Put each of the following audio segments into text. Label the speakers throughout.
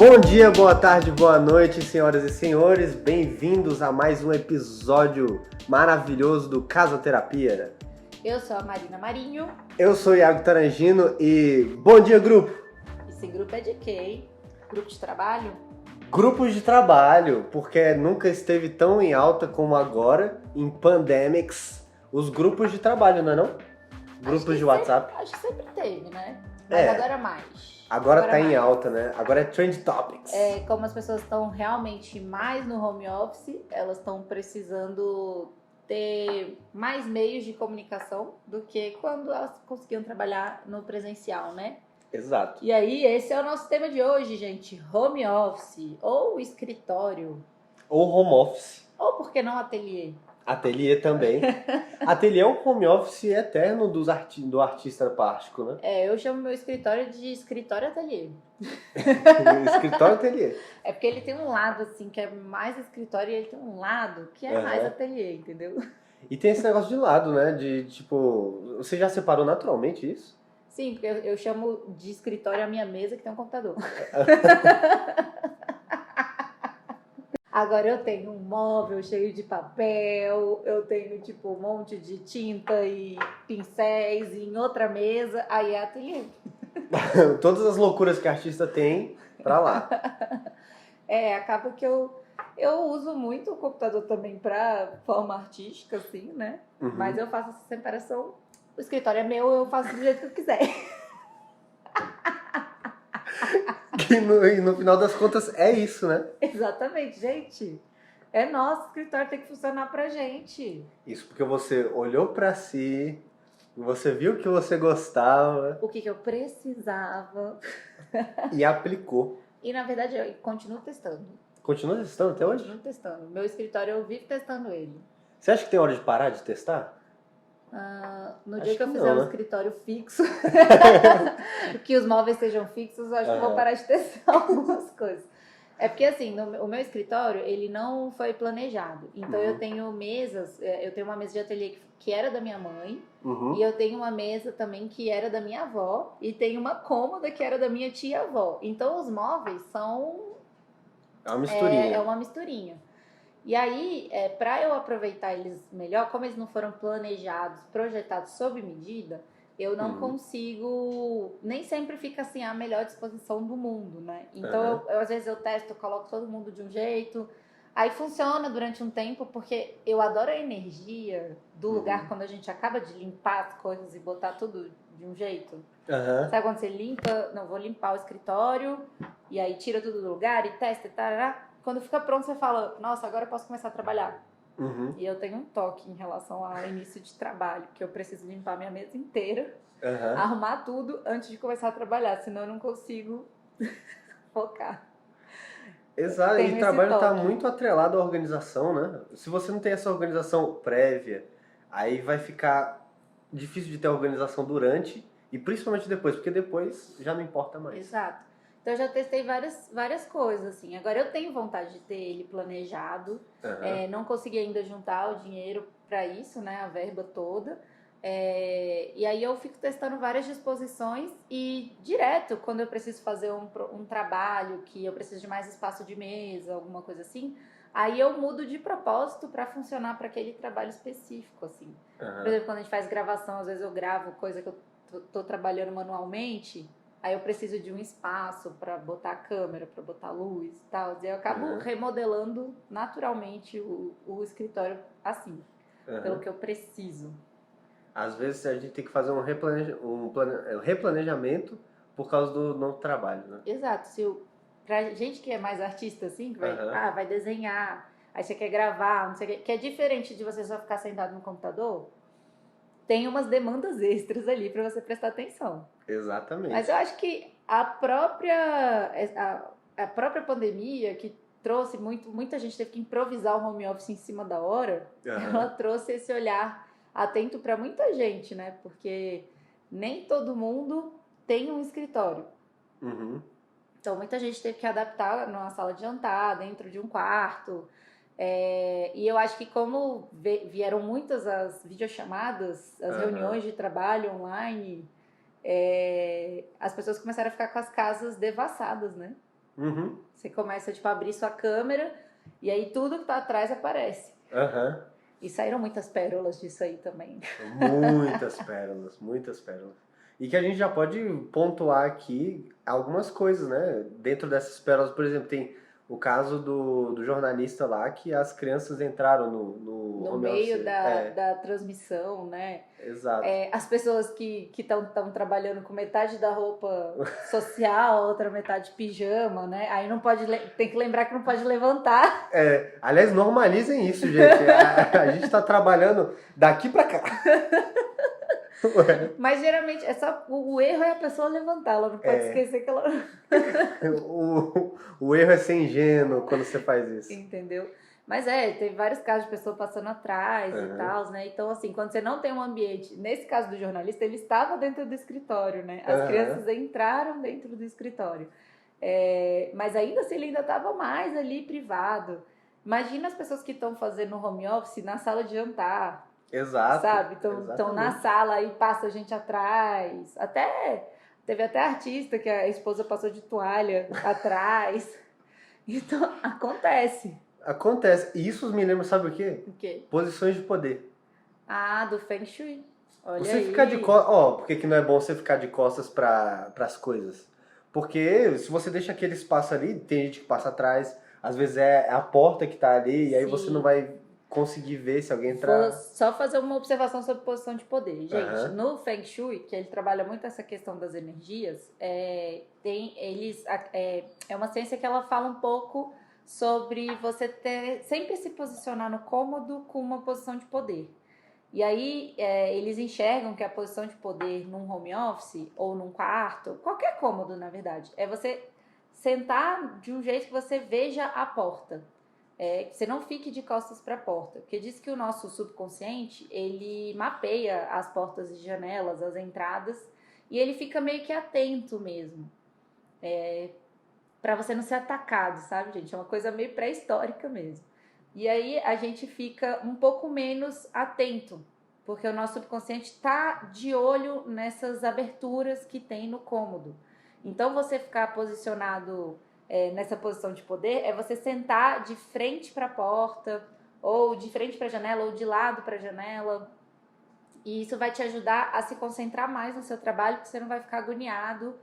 Speaker 1: Bom dia, boa tarde, boa noite, senhoras e senhores. Bem-vindos a mais um episódio maravilhoso do Casoterapia.
Speaker 2: Eu sou a Marina Marinho.
Speaker 1: Eu sou o Iago Tarangino e bom dia, grupo!
Speaker 2: Esse grupo é de quê, hein? Grupo de trabalho?
Speaker 1: Grupos de trabalho, porque nunca esteve tão em alta como agora, em pandemics, os grupos de trabalho, não é não? Grupos de WhatsApp.
Speaker 2: Acho que sempre teve, né? Mas agora mais.
Speaker 1: Agora tá em alta, né? Agora é Trend Topics.
Speaker 2: Como as pessoas estão realmente mais no home office, elas estão precisando ter mais meios de comunicação do que quando elas conseguiam trabalhar no presencial, né?
Speaker 1: Exato.
Speaker 2: E aí, esse é o nosso tema de hoje, gente. Home office, ou escritório.
Speaker 1: Ou home office.
Speaker 2: Ou, por que não, ateliê?
Speaker 1: Ateliê também. Ateliê é um home office eterno do artista plástico, né?
Speaker 2: Eu chamo meu escritório de escritório ateliê.
Speaker 1: Escritório ateliê.
Speaker 2: É porque ele tem um lado, assim, que é mais escritório, e ele tem um lado que é mais ateliê, entendeu?
Speaker 1: E tem esse negócio de lado, né? De, tipo, você já separou naturalmente isso?
Speaker 2: Sim, porque eu chamo de escritório a minha mesa que tem um computador. Agora eu tenho um móvel cheio de papel, eu tenho, tipo, um monte de tinta e pincéis em outra mesa, aí é ateliê.
Speaker 1: Todas as loucuras que a artista tem, pra lá.
Speaker 2: Acaba que eu uso muito o computador também pra forma artística, assim, né?
Speaker 1: Uhum.
Speaker 2: Mas eu faço essa separação. O escritório é meu, eu faço do jeito que eu quiser.
Speaker 1: E no final das contas é isso, né?
Speaker 2: Exatamente, gente. É nosso escritório, tem que funcionar pra gente.
Speaker 1: Isso porque você olhou pra si, você viu que você gostava.
Speaker 2: O que eu precisava.
Speaker 1: E aplicou.
Speaker 2: E na verdade eu continuo testando.
Speaker 1: Continua testando até hoje?
Speaker 2: Continuo testando. Meu escritório eu vivo testando ele.
Speaker 1: Você acha que tem hora de parar de testar?
Speaker 2: No
Speaker 1: Acho
Speaker 2: dia que eu
Speaker 1: que
Speaker 2: fizer
Speaker 1: não,
Speaker 2: um
Speaker 1: né?
Speaker 2: escritório fixo, que os móveis sejam fixos, eu acho que eu vou parar de testar algumas coisas. É porque assim, o meu escritório, ele não foi planejado. Então eu tenho mesas, eu tenho uma mesa de ateliê que era da minha mãe, e eu tenho uma mesa também que era da minha avó, e tenho uma cômoda que era da minha tia-avó. Então os móveis são...
Speaker 1: É uma misturinha.
Speaker 2: É uma misturinha. E aí, para eu aproveitar eles melhor, como eles não foram planejados, projetados sob medida, eu não consigo, nem sempre fica assim a melhor disposição do mundo, né? Então, às vezes eu testo, eu coloco todo mundo de um jeito, aí funciona durante um tempo, porque eu adoro a energia do lugar quando a gente acaba de limpar as coisas e botar tudo de um jeito. Sabe quando você limpa, não, vou limpar o escritório, e aí tira tudo do lugar e testa e tarará. Quando fica pronto, você fala, nossa, agora eu posso começar a trabalhar. E eu tenho um toque em relação ao início de trabalho, que eu preciso limpar minha mesa inteira, arrumar tudo antes de começar a trabalhar, senão eu não consigo focar.
Speaker 1: Exato, e o trabalho está muito atrelado à organização, né? Se você não tem essa organização prévia, aí vai ficar difícil de ter organização durante e principalmente depois, porque depois já não importa mais.
Speaker 2: Exato. Então eu já testei várias coisas, assim. Agora eu tenho vontade de ter ele planejado. Não consegui ainda juntar o dinheiro para isso, né? A verba toda. E aí eu fico testando várias disposições e direto, quando eu preciso fazer um trabalho que eu preciso de mais espaço de mesa, alguma coisa assim, aí eu mudo de propósito para funcionar para aquele trabalho específico, assim. Por exemplo, quando a gente faz gravação, às vezes eu gravo coisa que eu tô trabalhando manualmente. Aí eu preciso de um espaço para botar a câmera, para botar luz e tal. E eu acabo remodelando naturalmente o escritório assim, pelo que eu preciso.
Speaker 1: Às vezes a gente tem que fazer um replanejamento por causa do novo trabalho, né?
Speaker 2: Exato. Pra gente que é mais artista assim, que vai desenhar, aí você quer gravar, não sei o que é diferente de você só ficar sentado no computador. Tem umas demandas extras ali para você prestar atenção.
Speaker 1: Exatamente.
Speaker 2: Mas eu acho que a própria pandemia, que trouxe muita gente teve que improvisar o home office em cima da hora, ela trouxe esse olhar atento para muita gente, né? Porque nem todo mundo tem um escritório. Então, muita gente teve que adaptar numa sala de jantar, dentro de um quarto. E eu acho que como vieram muitas as videochamadas, as reuniões de trabalho online, as pessoas começaram a ficar com as casas devassadas, né?
Speaker 1: Uhum.
Speaker 2: Você começa, tipo, a abrir sua câmera e aí tudo que tá atrás aparece.
Speaker 1: Aham.
Speaker 2: E saíram muitas pérolas disso aí também.
Speaker 1: Muitas pérolas, muitas pérolas. E que a gente já pode pontuar aqui algumas coisas, né? Dentro dessas pérolas, por exemplo, tem o caso do jornalista lá que as crianças entraram no
Speaker 2: No
Speaker 1: home office.
Speaker 2: meio da transmissão, né?
Speaker 1: Exato.
Speaker 2: As pessoas que estão trabalhando com metade da roupa social, outra metade pijama, né? Aí não pode, tem que lembrar que não pode levantar.
Speaker 1: Aliás, normalizem isso, gente. A gente tá trabalhando daqui pra cá.
Speaker 2: Mas geralmente o erro é a pessoa levantar, ela não pode esquecer que ela.
Speaker 1: O erro é ser ingênuo quando você faz isso.
Speaker 2: Entendeu? Mas teve vários casos de pessoa passando atrás e tal, né? Então, assim, quando você não tem um ambiente. Nesse caso do jornalista, ele estava dentro do escritório, né? As crianças entraram dentro do escritório. Mas ainda assim, ele ainda estava mais ali privado. Imagina as pessoas que estão fazendo home office na sala de jantar.
Speaker 1: Exato.
Speaker 2: Sabe? Estão na sala e passa gente atrás. Teve até artista que a esposa passou de toalha atrás. Então, acontece.
Speaker 1: Acontece. E isso me lembra, sabe o quê?
Speaker 2: O quê?
Speaker 1: Posições de poder.
Speaker 2: Ah, do Feng Shui. Olha
Speaker 1: Você
Speaker 2: aí.
Speaker 1: ficar de costas. Ó, por que não é bom você ficar de costas para as coisas? Porque se você deixa aquele espaço ali, tem gente que passa atrás, às vezes é a porta que tá ali, e aí você não vai conseguir ver se alguém entrar.
Speaker 2: Vou só fazer uma observação sobre posição de poder. Gente, no Feng Shui, que ele trabalha muito essa questão das energias, é uma ciência que ela fala um pouco sobre você sempre se posicionar no cômodo com uma posição de poder. E aí eles enxergam que a posição de poder num home office ou num quarto, qualquer cômodo na verdade, é você sentar de um jeito que você veja a porta. Que você não fique de costas para a porta, porque diz que o nosso subconsciente, ele mapeia as portas e janelas, as entradas, e ele fica meio que atento mesmo, para você não ser atacado, sabe, gente? É uma coisa meio pré-histórica mesmo. E aí a gente fica um pouco menos atento, porque o nosso subconsciente está de olho nessas aberturas que tem no cômodo. Então você ficar posicionado nessa posição de poder é você sentar de frente para a porta, ou de frente para a janela, ou de lado para a janela. E isso vai te ajudar a se concentrar mais no seu trabalho, porque você não vai ficar agoniado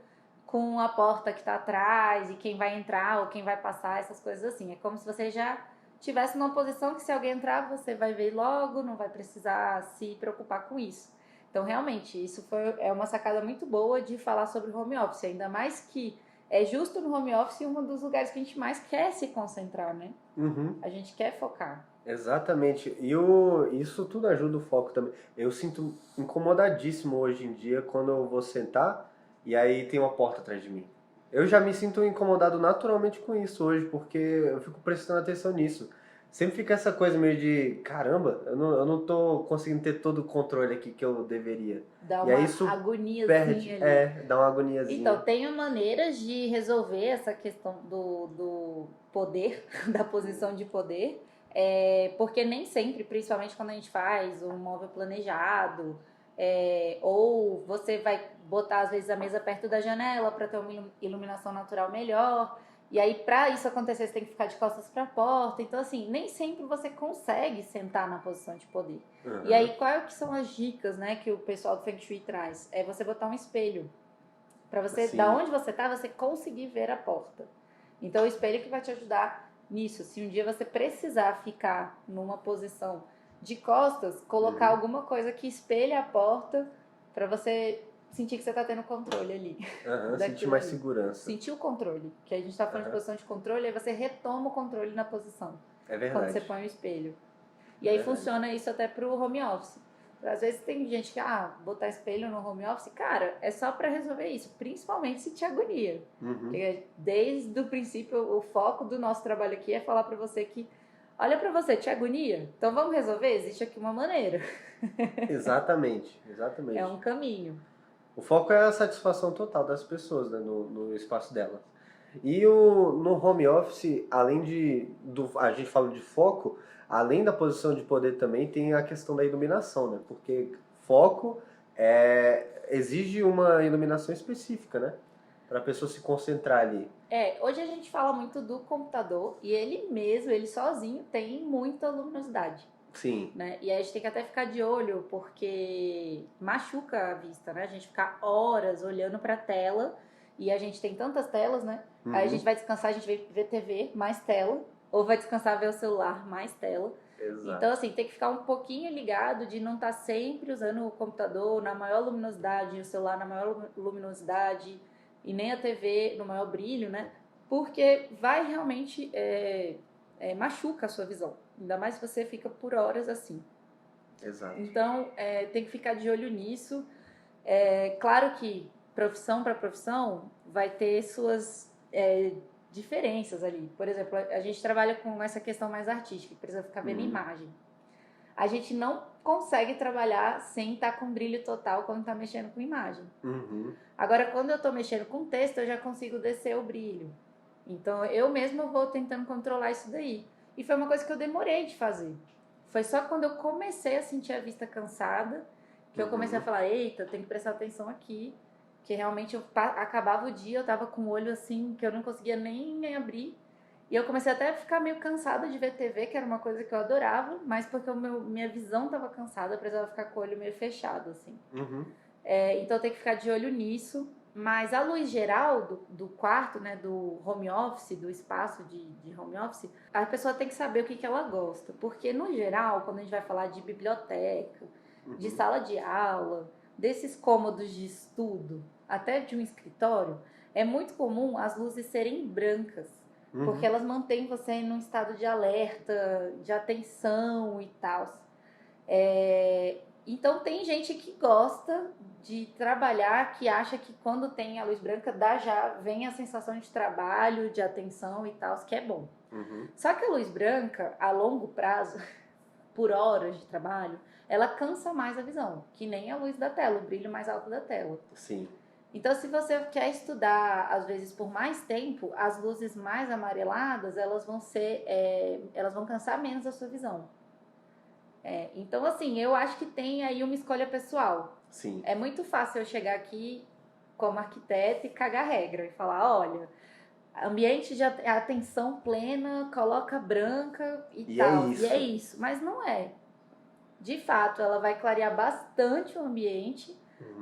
Speaker 2: com a porta que está atrás e quem vai entrar ou quem vai passar, essas coisas assim. É como se você já tivesse numa posição que se alguém entrar, você vai ver logo, não vai precisar se preocupar com isso. Então, realmente, isso é uma sacada muito boa de falar sobre home office, ainda mais que é justo no home office um dos lugares que a gente mais quer se concentrar, né? A gente quer focar.
Speaker 1: Exatamente. E isso tudo ajuda o foco também. Eu sinto incomodadíssimo hoje em dia quando eu vou sentar e aí tem uma porta atrás de mim. Eu já me sinto incomodado naturalmente com isso hoje, porque eu fico prestando atenção nisso. Sempre fica essa coisa meio de, caramba, eu não tô conseguindo ter todo o controle aqui que eu deveria.
Speaker 2: Dá
Speaker 1: E
Speaker 2: uma
Speaker 1: aí isso
Speaker 2: agoniazinha ali.
Speaker 1: dá uma agoniazinha.
Speaker 2: Então, tem maneiras de resolver essa questão do poder, da posição de poder, porque nem sempre, principalmente quando a gente faz um móvel planejado, ou você vai botar às vezes a mesa perto da janela para ter uma iluminação natural melhor, e aí para isso acontecer você tem que ficar de costas para a porta. Então assim, nem sempre você consegue sentar na posição de poder. E aí quais que são as dicas, né, que o pessoal do Feng Shui traz? É você botar um espelho para você, da onde você tá, você conseguir ver a porta. Então o espelho que vai te ajudar nisso. Se um dia você precisar ficar numa posição de costas, colocar alguma coisa que espelhe a porta para você sentir que você tá tendo controle ali.
Speaker 1: Sentir mais segurança.
Speaker 2: Sentir o controle. Que a gente tá falando de posição de controle, aí você retoma o controle na posição.
Speaker 1: É verdade.
Speaker 2: Quando você põe o espelho. E aí funciona isso até pro home office. Às vezes tem gente que, botar espelho no home office, cara, é só pra resolver isso. Principalmente se te agonia. Porque desde o princípio, o foco do nosso trabalho aqui é falar pra você que, olha pra você, te agonia? Então vamos resolver? Existe aqui uma maneira.
Speaker 1: Exatamente.
Speaker 2: É um caminho.
Speaker 1: O foco é a satisfação total das pessoas, né, no espaço delas. E no home office, a gente fala de foco, além da posição de poder também tem a questão da iluminação, né? Porque foco exige uma iluminação específica, né? para a pessoa se concentrar ali.
Speaker 2: Hoje a gente fala muito do computador e ele sozinho tem muita luminosidade.
Speaker 1: Sim.
Speaker 2: Né? E aí a gente tem que até ficar de olho, porque machuca a vista, né? A gente ficar horas olhando para a tela e a gente tem tantas telas, né? Aí a gente vai descansar, a gente vai ver TV, mais tela, ou vai descansar, ver o celular, mais tela.
Speaker 1: Exato.
Speaker 2: Então, assim, tem que ficar um pouquinho ligado de não estar sempre usando o computador na maior luminosidade, o celular na maior luminosidade e nem a TV no maior brilho, né? Porque vai realmente machuca a sua visão. Ainda mais se você fica por horas assim.
Speaker 1: Exato.
Speaker 2: Então, tem que ficar de olho nisso. Claro que profissão para profissão vai ter suas diferenças ali. Por exemplo, a gente trabalha com essa questão mais artística, que precisa ficar vendo imagem. A gente não consegue trabalhar sem estar com brilho total quando está mexendo com imagem. Agora, quando eu estou mexendo com texto, eu já consigo descer o brilho. Então, eu mesma vou tentando controlar isso daí. E foi uma coisa que eu demorei de fazer. Foi só quando eu comecei a sentir a vista cansada que eu comecei a falar, eita, eu tenho que prestar atenção aqui. Que realmente eu acabava o dia, eu tava com o olho assim, que eu não conseguia nem abrir. E eu comecei até a ficar meio cansada de ver TV, que era uma coisa que eu adorava, mas porque minha visão tava cansada, eu precisava ficar com o olho meio fechado, assim. Então tem que ficar de olho nisso. Mas a luz geral do quarto, né, do home office, do espaço de home office, a pessoa tem que saber o que ela gosta. Porque, no geral, quando a gente vai falar de biblioteca, de sala de aula, desses cômodos de estudo, até de um escritório, é muito comum as luzes serem brancas. Porque elas mantêm você num estado de alerta, de atenção e tal. Então tem gente que gosta de trabalhar, que acha que quando tem a luz branca vem a sensação de trabalho, de atenção e tal, que é bom. Só que a luz branca, a longo prazo, por horas de trabalho, ela cansa mais a visão, que nem a luz da tela, o brilho mais alto da tela.
Speaker 1: Sim.
Speaker 2: Então, se você quer estudar, às vezes, por mais tempo, as luzes mais amareladas, elas vão cansar menos a sua visão. Então, assim, eu acho que tem aí uma escolha pessoal.
Speaker 1: Sim.
Speaker 2: É muito fácil eu chegar aqui como arquiteta e cagar regra e falar, olha, ambiente de atenção plena, coloca branca e tal. E é isso. Mas não é. De fato, ela vai clarear bastante o ambiente.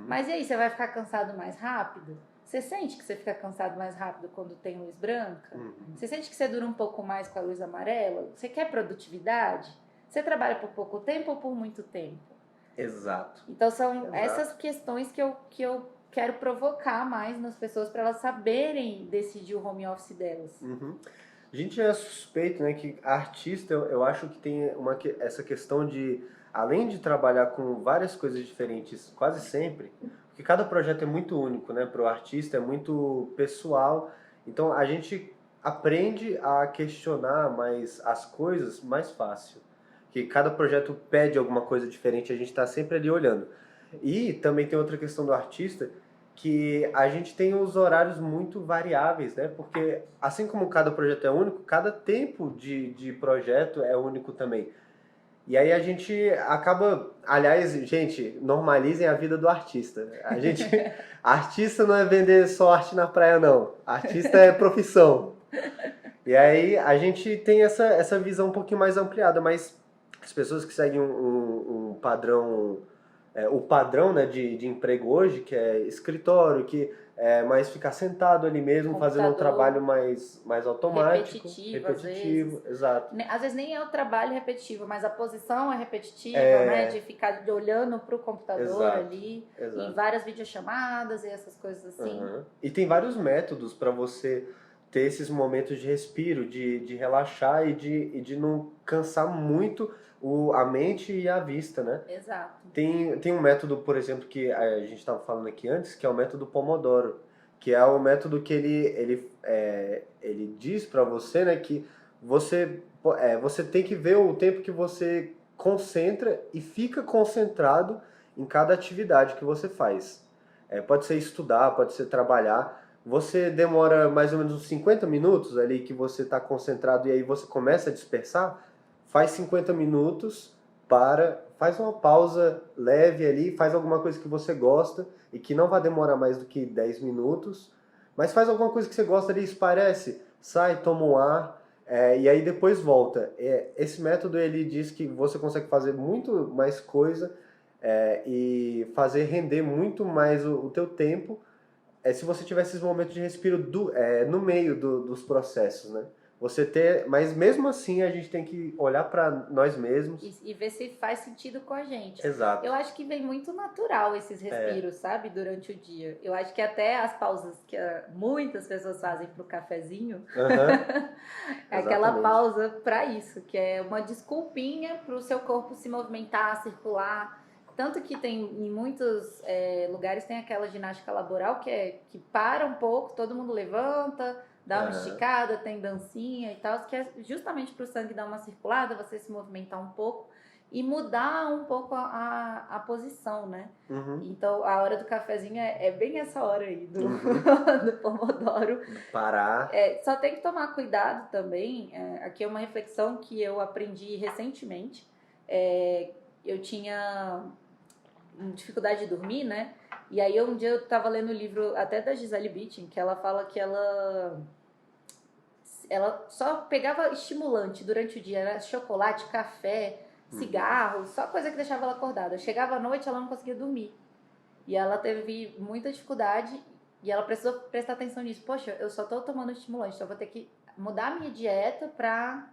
Speaker 2: Mas e aí, você vai ficar cansado mais rápido? Você sente que você fica cansado mais rápido quando tem luz branca? Você sente que você dura um pouco mais com a luz amarela? Você quer produtividade? Você trabalha por pouco tempo ou por muito tempo?
Speaker 1: Exato.
Speaker 2: Então são essas questões que eu quero provocar mais nas pessoas para elas saberem decidir o home office delas.
Speaker 1: A gente é suspeito, né, que artista, eu acho que tem essa questão de, além de trabalhar com várias coisas diferentes quase sempre, porque cada projeto é muito único, né, para o artista é muito pessoal, então a gente aprende a questionar mais as coisas mais fácil. Que cada projeto pede alguma coisa diferente, a gente está sempre ali olhando. E também tem outra questão do artista, que a gente tem os horários muito variáveis, né? Porque assim como cada projeto é único, cada tempo de projeto é único também. E aí a gente acaba... Aliás, gente, normalizem a vida do artista. Artista não é vender só arte na praia, não. Artista é profissão. E aí a gente tem essa visão um pouquinho mais ampliada, mas... As pessoas que seguem um padrão, o padrão, né, de emprego hoje, que é escritório, que é mais ficar sentado ali mesmo, computador, fazendo um trabalho mais automático. Repetitivo, exato.
Speaker 2: Às vezes nem é o trabalho repetitivo, mas a posição é repetitiva, né, de ficar olhando para o computador ali, em várias videochamadas e essas coisas assim.
Speaker 1: E tem vários métodos para você ter esses momentos de respiro, de relaxar e de não cansar muito a mente e a vista, né?
Speaker 2: Exato.
Speaker 1: Tem um método, por exemplo, que a gente estava falando aqui antes, que é o método Pomodoro, que é o método que ele diz para você, né, que você tem que ver o tempo que você concentra e fica concentrado em cada atividade que você faz. Pode ser estudar, pode ser trabalhar. Você demora mais ou menos uns 50 minutos ali que você está concentrado e aí você começa a dispersar, faz 50 minutos, faz uma pausa leve ali, faz alguma coisa que você gosta e que não vai demorar mais do que 10 minutos Mas faz alguma coisa que você gosta ali, esparece, sai, toma um ar, e aí depois volta. Esse método, ele diz que você consegue fazer muito mais coisa e fazer render muito mais o teu tempo se você tiver esses momentos de respiro no meio dos processos, né? Mas mesmo assim a gente tem que olhar para nós mesmos.
Speaker 2: E ver se faz sentido com a gente.
Speaker 1: Exato.
Speaker 2: Eu acho que vem muito natural esses respiros, sabe? Durante o dia. Eu acho que até as pausas que muitas pessoas fazem pro cafezinho, é aquela pausa para isso, que é uma desculpinha pro seu corpo se movimentar, circular. Tanto que tem em muitos lugares tem aquela ginástica laboral que para um pouco, todo mundo levanta, dá uma esticada, tem dancinha e tal, que é justamente para o sangue dar uma circulada, você se movimentar um pouco e mudar um pouco a posição, né?
Speaker 1: Uhum.
Speaker 2: Então, a hora do cafezinho é bem essa hora aí do Pomodoro.
Speaker 1: Parar.
Speaker 2: Só tem que tomar cuidado também. Aqui é uma reflexão que eu aprendi recentemente. Eu tinha dificuldade de dormir, né? E aí um dia eu tava lendo o livro até da Gisele Bündchen, que ela fala que ela só pegava estimulante durante o dia, era chocolate, café, cigarro, só coisa que deixava ela acordada. Chegava à noite, ela não conseguia dormir. E ela teve muita dificuldade e ela precisou prestar atenção nisso. Poxa, eu só tô tomando estimulante, então eu vou ter que mudar a minha dieta pra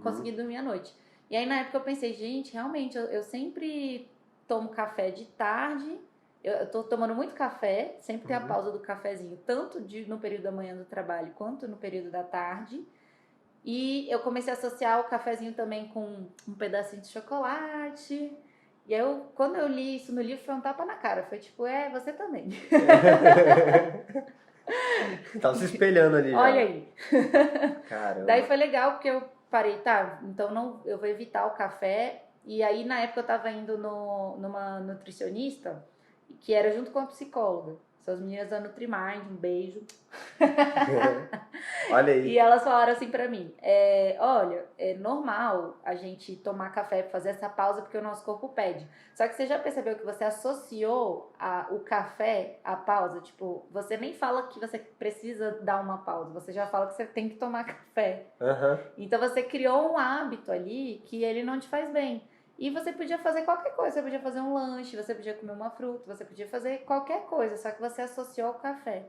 Speaker 2: conseguir dormir à noite. E aí na época eu pensei, gente, realmente, eu sempre tomo café de tarde. Eu tô tomando muito café, sempre tem a pausa do cafezinho, tanto no período da manhã do trabalho quanto no período da tarde. E eu comecei a associar o cafezinho também com um pedacinho de chocolate. E aí, quando eu li isso no livro, foi um tapa na cara. Foi tipo, você também.
Speaker 1: Tava se espelhando ali já.
Speaker 2: Olha aí.
Speaker 1: Caramba.
Speaker 2: Daí foi legal, porque eu parei, então eu vou evitar o café. E aí, na época, eu tava indo numa nutricionista, que era junto com a psicóloga. São as meninas da Nutrimind, um beijo.
Speaker 1: Olha aí.
Speaker 2: E elas falaram assim pra mim, olha, é normal a gente tomar café pra fazer essa pausa porque o nosso corpo pede. Só que você já percebeu que você associou o café à pausa? Tipo, você nem fala que você precisa dar uma pausa, você já fala que você tem que tomar café. Então você criou um hábito ali que ele não te faz bem. E você podia fazer qualquer coisa, você podia fazer um lanche, você podia comer uma fruta, você podia fazer qualquer coisa, só que você associou ao café.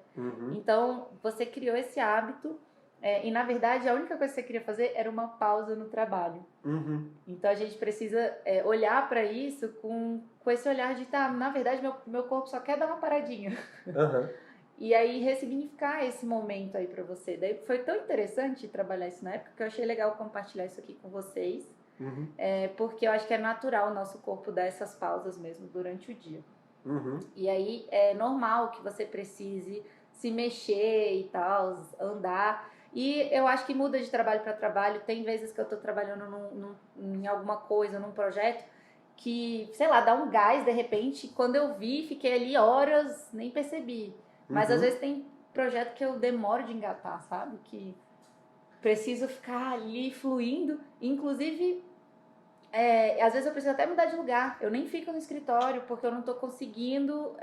Speaker 2: Então, você criou esse hábito e, na verdade, a única coisa que você queria fazer era uma pausa no trabalho. Então, a gente precisa olhar para isso com esse olhar de, na verdade, meu corpo só quer dar uma paradinha. E aí, ressignificar esse momento aí para você. Daí, foi tão interessante trabalhar isso na época que eu achei legal compartilhar isso aqui com vocês. Porque eu acho que é natural o nosso corpo dar essas pausas mesmo durante o dia. E aí é normal que você precise se mexer e tal, andar. E eu acho que muda de trabalho para trabalho. Tem vezes que eu tô trabalhando em alguma coisa, num projeto, que, sei lá, dá um gás de repente. Quando eu vi, fiquei ali horas, nem percebi. Mas às vezes tem projeto que eu demoro de engatar, sabe? Que preciso ficar ali fluindo. Inclusive, às vezes eu preciso até mudar de lugar. Eu nem fico no escritório porque eu não tô conseguindo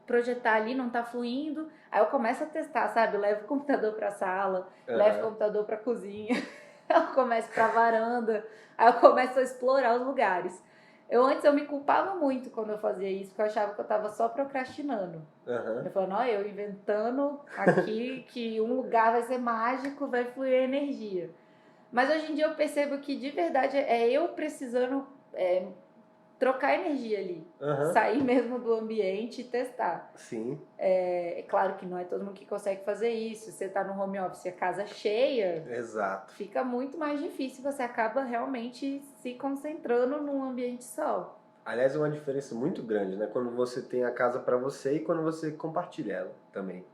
Speaker 2: projetar ali, não tá fluindo. Aí eu começo a testar, sabe? Eu levo o computador pra sala, levo o computador pra cozinha, eu começo pra varanda, aí eu começo a explorar os lugares. Antes eu me culpava muito quando eu fazia isso, porque eu achava que eu tava só procrastinando. Eu falava, eu inventando aqui que um lugar vai ser mágico, vai fluir energia. Mas hoje em dia eu percebo que de verdade é eu precisando trocar energia ali. Sair mesmo do ambiente e testar.
Speaker 1: Sim.
Speaker 2: É claro que não é todo mundo que consegue fazer isso. Você tá no home office, a casa cheia.
Speaker 1: Exato.
Speaker 2: Fica muito mais difícil. Você acaba realmente se concentrando num ambiente só.
Speaker 1: Aliás, é uma diferença muito grande, né? Quando você tem a casa para você e quando você compartilha ela também.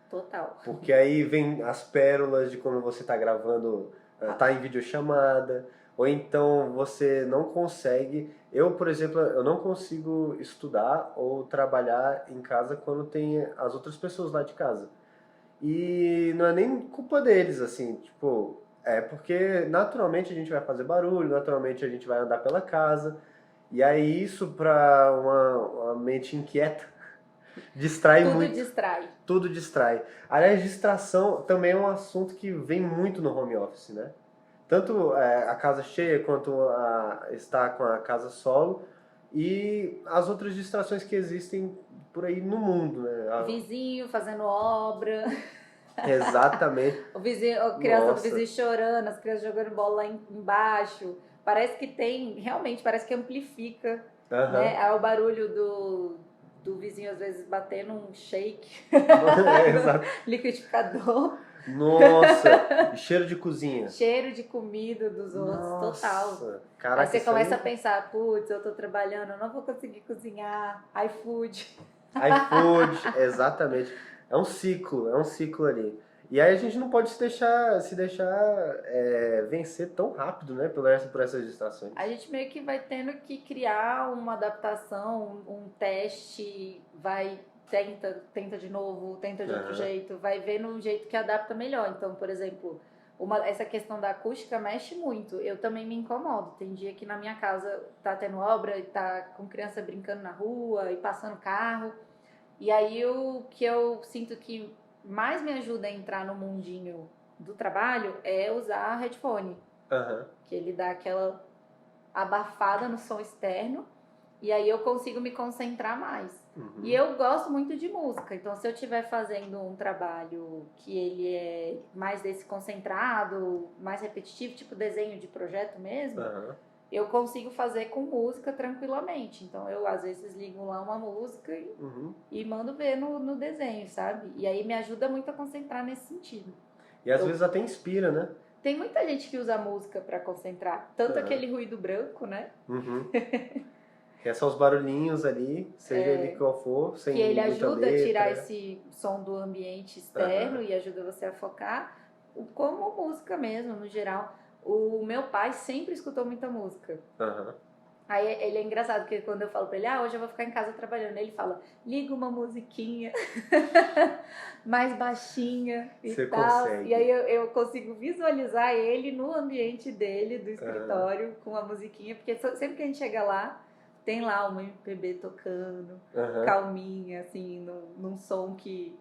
Speaker 2: Total.
Speaker 1: Porque aí vem as pérolas de quando você tá gravando, tá em videochamada, ou então você não consegue. Eu, por exemplo, eu não consigo estudar ou trabalhar em casa quando tem as outras pessoas lá de casa. E não é nem culpa deles, assim, tipo, porque naturalmente a gente vai fazer barulho, naturalmente a gente vai andar pela casa, e aí isso para uma mente inquieta Distrai
Speaker 2: Tudo
Speaker 1: muito.
Speaker 2: distrai.
Speaker 1: Tudo distrai. Aliás, distração também é um assunto que vem muito no home office, né? Tanto a casa cheia quanto estar com a casa solo e as outras distrações que existem por aí no mundo, né?
Speaker 2: Vizinho fazendo obra,
Speaker 1: Exatamente.
Speaker 2: o vizinho, a criança do vizinho chorando, as crianças jogando bola lá embaixo. Parece que realmente parece que amplifica, né? É o barulho do vizinho às vezes batendo um shake
Speaker 1: Exato.
Speaker 2: liquidificador.
Speaker 1: Nossa, cheiro de cozinha.
Speaker 2: Cheiro de comida dos outros, total.
Speaker 1: Caraca,
Speaker 2: aí você começa a pensar, putz, eu tô trabalhando, eu não vou conseguir cozinhar, iFood.
Speaker 1: iFood, exatamente. É um ciclo ali. E aí a gente não pode se deixar vencer tão rápido, né, por essas distrações.
Speaker 2: A gente meio que vai tendo que criar uma adaptação, um teste, tenta de novo, tenta de outro jeito, vai ver no jeito que adapta melhor. Então, por exemplo, essa questão da acústica mexe muito. Eu também me incomodo. Tem dia que na minha casa tá tendo obra e tá com criança brincando na rua e passando carro. E aí o que eu sinto que mais me ajuda a entrar no mundinho do trabalho é usar headphone. Que ele dá aquela abafada no som externo e aí eu consigo me concentrar mais. E eu gosto muito de música, então se eu estiver fazendo um trabalho que ele é mais desse concentrado, mais repetitivo, tipo desenho de projeto mesmo, eu consigo fazer com música tranquilamente. Então eu às vezes ligo lá uma música e mando ver no desenho, sabe? E aí me ajuda muito a concentrar nesse sentido.
Speaker 1: E às vezes até inspira, né?
Speaker 2: Tem muita gente que usa música para concentrar, tanto aquele ruído branco, né?
Speaker 1: Que é só os barulhinhos ali, seja ele qual for, sem
Speaker 2: que ele ajuda
Speaker 1: letra.
Speaker 2: A tirar esse som do ambiente externo e ajuda você a focar, como música mesmo, no geral. O meu pai sempre escutou muita música. Aí ele é engraçado, porque quando eu falo pra ele, hoje eu vou ficar em casa trabalhando, ele fala, liga uma musiquinha mais baixinha e
Speaker 1: Você
Speaker 2: tal.
Speaker 1: consegue.
Speaker 2: E aí eu consigo visualizar ele no ambiente dele, do escritório, com a musiquinha, porque sempre que a gente chega lá, tem lá uma MPB tocando, calminha, assim, num som que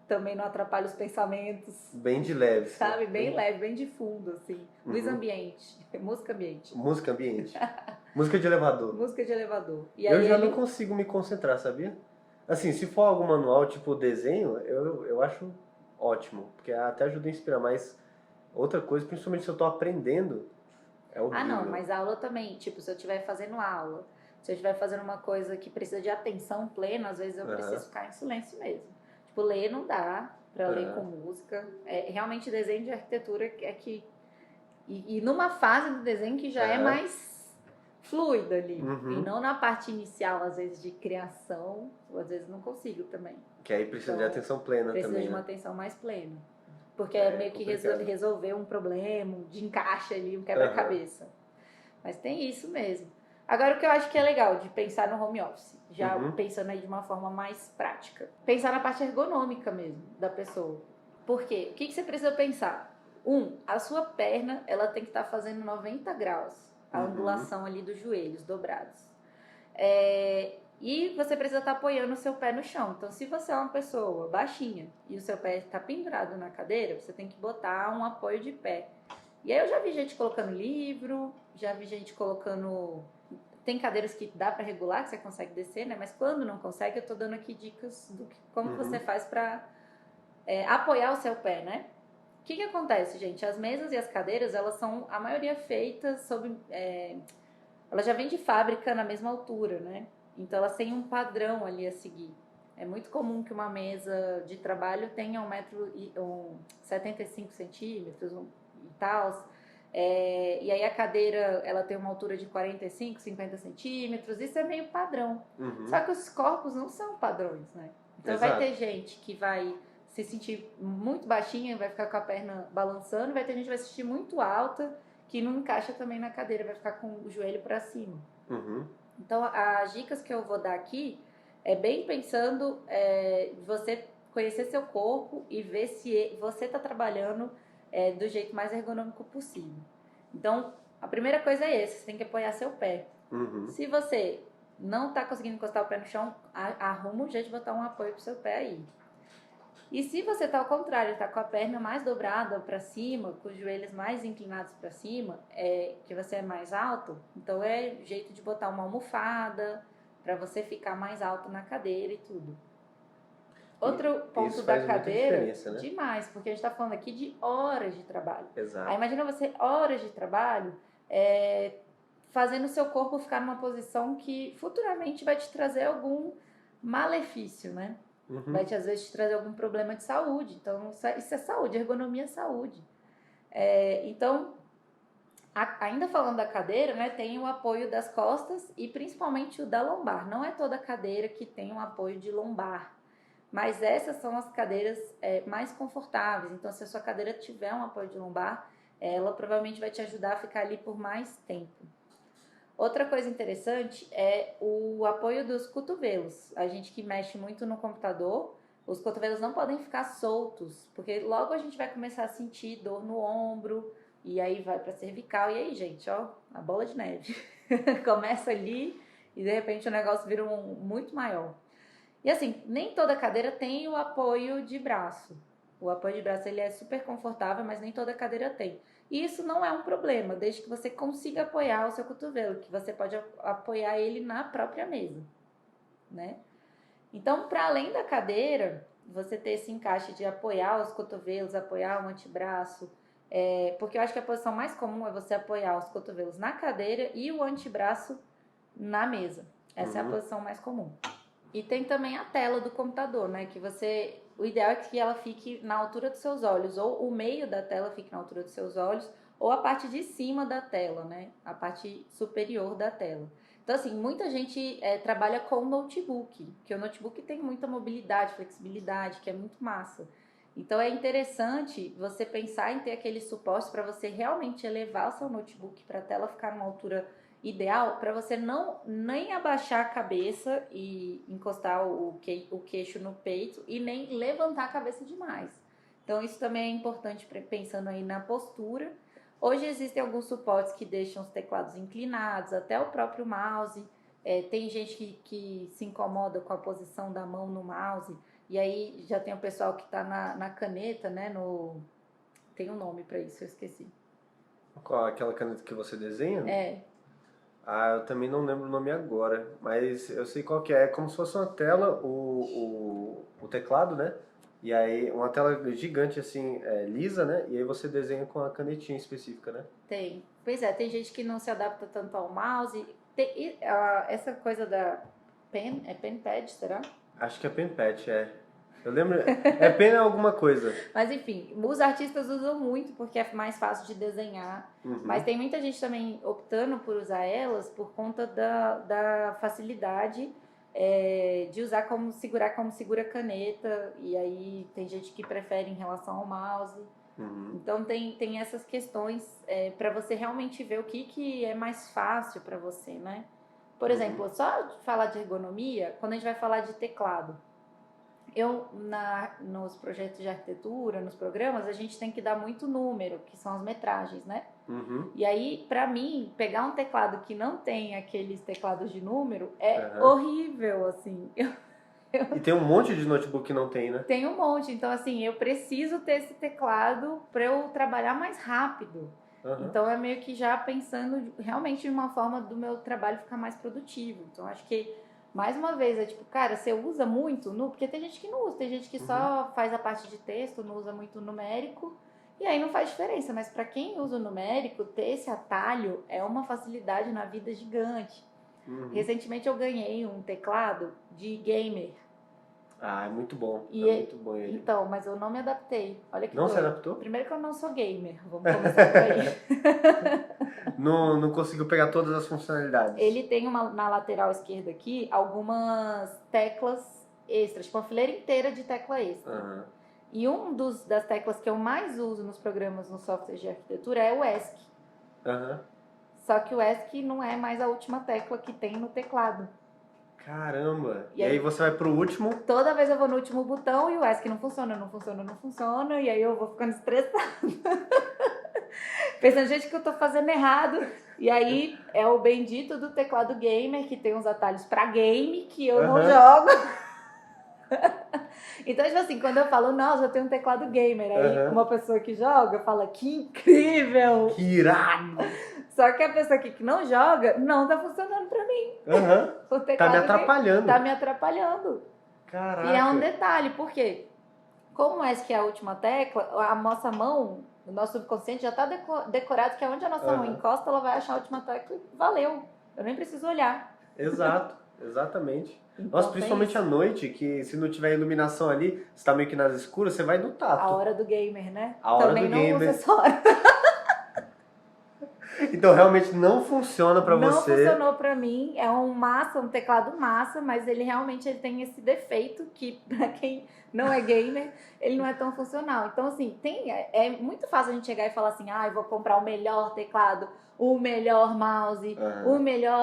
Speaker 2: também não atrapalha os pensamentos.
Speaker 1: Bem de leve.
Speaker 2: Sabe? Bem leve, bem de fundo, assim. Luz ambiente. Música ambiente.
Speaker 1: Música ambiente. Música de elevador.
Speaker 2: Música de elevador. E
Speaker 1: eu já não consigo me concentrar, sabia? Assim, se for algo manual, tipo desenho, eu acho ótimo. Porque até ajuda a inspirar. Mas outra coisa, principalmente se eu tô aprendendo, é horrível.
Speaker 2: Não, mas aula também. Tipo, se eu estiver fazendo aula, se eu estiver fazendo uma coisa que precisa de atenção plena, às vezes eu preciso ficar em silêncio mesmo. Tipo, ler não dá pra ler com música. Realmente desenho de arquitetura é que... E numa fase do desenho que já é mais fluida ali. E não na parte inicial, às vezes, de criação. Às vezes não consigo também.
Speaker 1: Que aí precisa de atenção plena
Speaker 2: também. Precisa de uma atenção mais plena. Porque é meio que resolver um problema, de encaixe ali, um quebra-cabeça. Mas tem isso mesmo. Agora, o que eu acho que é legal de pensar no home office, já pensando aí de uma forma mais prática. Pensar na parte ergonômica mesmo da pessoa. Por quê? O que você precisa pensar? A sua perna, ela tem que estar fazendo 90 graus, a angulação ali dos joelhos dobrados. E você precisa estar apoiando o seu pé no chão. Então, se você é uma pessoa baixinha e o seu pé está pendurado na cadeira, você tem que botar um apoio de pé. E aí eu já vi gente colocando livro, já vi gente colocando... Tem cadeiras que dá para regular, que você consegue descer, né? Mas quando não consegue, eu tô dando aqui dicas do como você faz para apoiar o seu pé, né? O que acontece, gente? As mesas e as cadeiras, elas são, a maioria, feitas sob... Ela já vem de fábrica na mesma altura, né? Então, elas têm um padrão ali a seguir. É muito comum que uma mesa de trabalho tenha 1,75 centímetros e tal. E aí a cadeira, ela tem uma altura de 45, 50 centímetros. Isso é meio padrão. Só que os corpos não são padrões, né? Então, vai ter gente que vai se sentir muito baixinha, vai ficar com a perna balançando. Vai ter gente que vai se sentir muito alta, que não encaixa também na cadeira, vai ficar com o joelho para cima. Então, as dicas que eu vou dar aqui é bem pensando você conhecer seu corpo e ver se você está trabalhando do jeito mais ergonômico possível. Então, a primeira coisa é essa, você tem que apoiar seu pé. Se você não tá conseguindo encostar o pé no chão, arruma um jeito de botar um apoio pro seu pé aí. E se você tá ao contrário, tá com a perna mais dobrada para cima, com os joelhos mais inclinados para cima, que você é mais alto, então é jeito de botar uma almofada para você ficar mais alto na cadeira e tudo. Outro ponto da cadeira, né? Demais, porque a gente tá falando aqui de horas de trabalho.
Speaker 1: Exato.
Speaker 2: Aí imagina você, horas de trabalho, fazendo o seu corpo ficar numa posição que futuramente vai te trazer algum malefício, né? Vai às vezes te trazer algum problema de saúde. Então, isso é saúde, ergonomia é saúde. Então, ainda falando da cadeira, né, tem o apoio das costas e principalmente o da lombar. Não é toda cadeira que tem um apoio de lombar, mas essas são as cadeiras mais confortáveis. Então, se a sua cadeira tiver um apoio de lombar, ela provavelmente vai te ajudar a ficar ali por mais tempo. Outra coisa interessante é o apoio dos cotovelos. A gente que mexe muito no computador, os cotovelos não podem ficar soltos, porque logo a gente vai começar a sentir dor no ombro, e aí vai para cervical, e aí, gente, ó, a bola de neve. Começa ali e de repente o negócio vira muito maior. E assim, nem toda cadeira tem o apoio de braço. O apoio de braço ele é super confortável, mas nem toda cadeira tem. E isso não é um problema, desde que você consiga apoiar o seu cotovelo, que você pode apoiar ele na própria mesa, né? Então, para além da cadeira, você ter esse encaixe de apoiar os cotovelos, apoiar o antebraço, porque eu acho que a posição mais comum é você apoiar os cotovelos na cadeira e o antebraço na mesa. Essa é a posição mais comum. E tem também a tela do computador, né? Que o ideal é que ela fique na altura dos seus olhos, ou o meio da tela fique na altura dos seus olhos, ou a parte de cima da tela, né? A parte superior da tela. Então, assim, muita gente trabalha com notebook, porque o notebook tem muita mobilidade, flexibilidade, que é muito massa. Então, é interessante você pensar em ter aquele suporte para você realmente elevar o seu notebook para a tela ficar numa altura ideal, para você não nem abaixar a cabeça e encostar o queixo no peito e nem levantar a cabeça demais. Então, isso também é importante pensando aí na postura. Hoje existem alguns suportes que deixam os teclados inclinados, até o próprio mouse. Tem gente que se incomoda com a posição da mão no mouse, e aí já tem o pessoal que está na caneta, né? Tem um nome para isso, eu esqueci.
Speaker 1: Qual aquela caneta que você desenha? Eu também não lembro o nome agora, mas eu sei qual que é. É como se fosse uma tela, o teclado, né? E aí, uma tela gigante, assim, lisa, né? E aí você desenha com a canetinha específica, né?
Speaker 2: Tem. Pois tem gente que não se adapta tanto ao mouse. Essa coisa da pen, pen pad, será?
Speaker 1: Acho que é pen pad, Eu lembro, pen alguma coisa.
Speaker 2: Mas enfim, os artistas usam muito porque é mais fácil de desenhar. Mas tem muita gente também optando por usar elas por conta da facilidade de usar como segura caneta. E aí tem gente que prefere em relação ao mouse. Então tem essas questões para você realmente ver o que é mais fácil para você, né? Por exemplo, só falar de ergonomia, quando a gente vai falar de teclado. Nos projetos de arquitetura, nos programas, a gente tem que dar muito número, que são as metragens, né? E aí, pra mim, pegar um teclado que não tem aqueles teclados de número é horrível, assim.
Speaker 1: E tem um monte de notebook que não tem, né?
Speaker 2: Tem um monte. Então, assim, eu preciso ter esse teclado pra eu trabalhar mais rápido. Então, é meio que já pensando realmente de uma forma do meu trabalho ficar mais produtivo. Então, acho que mais uma vez, tipo, cara, você usa muito, porque tem gente que não usa, tem gente que só faz a parte de texto, não usa muito numérico, e aí não faz diferença, mas para quem usa o numérico, ter esse atalho é uma facilidade na vida gigante. Recentemente eu ganhei um teclado de gamer.
Speaker 1: É muito bom, muito bom ele.
Speaker 2: Então, mas eu não me adaptei. Olha que
Speaker 1: não se adaptou?
Speaker 2: Primeiro que eu não sou gamer, vamos começar por aí.
Speaker 1: Não conseguiu pegar todas as funcionalidades.
Speaker 2: Ele tem na lateral esquerda aqui algumas teclas extras, tipo uma fileira inteira de tecla extra. E das teclas que eu mais uso nos programas, nos softwares de arquitetura é o ESC. Só que o ESC não é mais a última tecla que tem no teclado.
Speaker 1: Caramba! E aí você vai pro último?
Speaker 2: Toda vez eu vou no último botão e o ESC não funciona, e aí eu vou ficando estressada. Pensando, gente, que eu tô fazendo errado. E aí é o bendito do teclado gamer, que tem uns atalhos pra game, que eu não jogo. Então, tipo assim, quando eu falo, nossa, eu tenho um teclado gamer, aí uma pessoa que joga fala, que incrível!
Speaker 1: Que irado!
Speaker 2: Só que a pessoa que não joga, não tá funcionando pra mim. O teclado
Speaker 1: tá me atrapalhando.
Speaker 2: Tá me atrapalhando.
Speaker 1: Caraca.
Speaker 2: E é um detalhe, por quê? Como é que é a última tecla, a nossa mão, o nosso subconsciente já tá decorado que onde a nossa mão encosta, ela vai achar a última tecla e valeu. Eu nem preciso olhar.
Speaker 1: Exato, exatamente.
Speaker 2: Então,
Speaker 1: nossa, principalmente à noite, que se não tiver iluminação ali, você tá meio que nas escuras, você vai no tato.
Speaker 2: A hora do gamer, né?
Speaker 1: A hora
Speaker 2: também
Speaker 1: do
Speaker 2: não
Speaker 1: gamer.
Speaker 2: usa essa hora.
Speaker 1: Então realmente não funciona pra você.
Speaker 2: Não funcionou pra mim, é um teclado massa, mas ele realmente tem esse defeito que pra quem não é gamer, ele não é tão funcional. Então assim, é muito fácil a gente chegar e falar assim, eu vou comprar o melhor teclado, o melhor mouse,